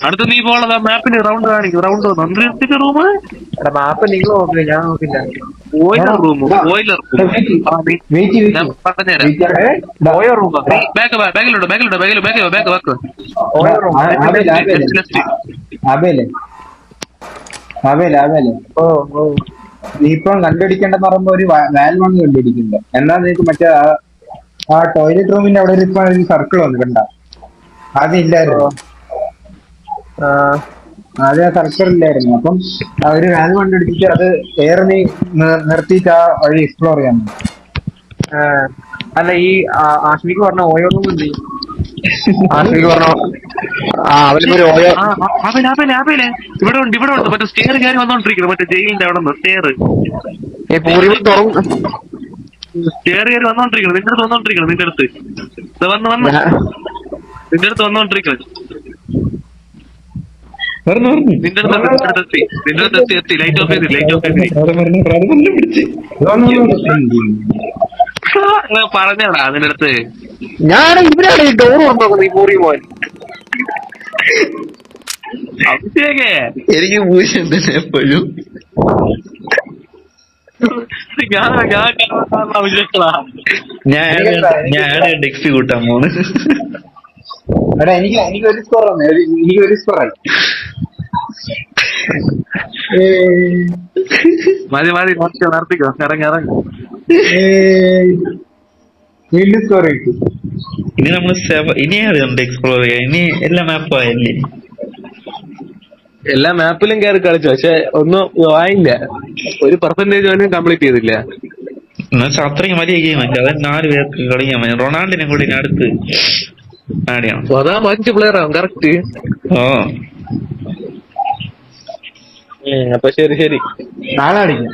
അടുത്ത് നീ പോണത് മാപ്പിന് റൗണ്ട് കാണിക്കും റൗണ്ട് നന്ദിന്റെ റൂം എടാ മാപ്പ് നിങ്ങൾ നോക്കില്ല ഞാൻ നോക്കില്ല ബോയിലർ റൂം ഓയോ റൂം ആവേലെ ഓ നീ ഇപ്പം കണ്ടുപിടിക്കേണ്ടെന്ന് പറയുമ്പോ ഒരു വാൽവാണ് കണ്ടുപിടിക്കണ്ടേ എന്നാ നിനക്ക് മറ്റേ ആ ടോയ്ലറ്റ് റൂമിന്റെ അവിടെ ഒരു സർക്കിൾ വന്നു കണ്ട ആദ്യം ഇല്ലായിരുന്നു ആദ്യം ആ സർക്കിൾ ഇല്ലായിരുന്നു അപ്പം ഒരു വാൽവ് കണ്ടുപിടിച്ചിട്ട് അത് എയർ നീ നിർത്തിയിട്ട് ആ വഴി എക്സ്പ്ലോർ ചെയ്യാൻ അല്ല ഈ ആശ്മിക്ക് പറഞ്ഞ ഓയോ റൂം ഉണ്ട് ആശ്മിക്ക് പറഞ്ഞോ അവനൊരു ഓയോ ഇവിടെ ഉണ്ട് മറ്റേ സ്റ്റെയർ കയറി വന്നോണ്ടിരിക്കുന്നു മറ്റേ ജയിലിന്റെ അവിടെ നിന്ന് സ്റ്റെയർ സ്റ്റെയർ കയറി വന്നോണ്ടിരിക്കണം നിന്റെ അടുത്ത് നിന്റെ അടുത്ത് വന്ന് നിന്റെ അടുത്ത് വന്നോണ്ടിരിക്കും. പറഞ്ഞു പറഞ്ഞു നിന്റെ അടുത്ത് എത്തി. ലൈറ്റ് ഓഫ് ചെയ്ത് പിടിച്ച് പറഞ്ഞോടാ അതിന്റെ അടുത്ത്. ഞാൻ ഇവരാണ് ഈ ഡോർ തുറന്നു ഈ പൂറി പോവാൻ. അഭിഷേകേ എനിക്ക് പൂശം തന്നെ എപ്പോഴും അഭിഷേകളാ ഞാൻ ഡെക്സി കൂട്ടാൻ പോണ്. എടാ എനിക്ക് ഒരു സ്കോർ വന്നു. എനിക്ക് ഒരു സ്കോറായി. മതി നടത്തിക്കോ. ഇറങ്ങി വീണ്ടും സ്കോർ കിട്ടി. ഇനി നമ്മള് ഇനി അതുണ്ട് എക്സ്പ്ലോർ ചെയ്യാൻ. ഇനി എല്ലാ മാപ്പും ആയല്ലേ? എല്ലാ മാപ്പിലും കയറി കളിച്ചു, പക്ഷെ ഒന്നും ആയില്ല. ഒരു പെർസെന്റേജ് പോലും കംപ്ലീറ്റ് ചെയ്തില്ല. എന്നുവെച്ചാൽ അത്രയും വലിയ ഗെയിം അല്ല. അത് 4 പേർക്ക് കളിക്കാൻ പറ്റും. റൊണാൾഡിനെ കൂടി അടുത്ത് ആഡ് ചെയ്യണം. അതാ 5 പ്ലെയർ ആവും കറക്റ്റ്. ഓ അപ്പൊ ശരി നാളെ അടിക്കാം.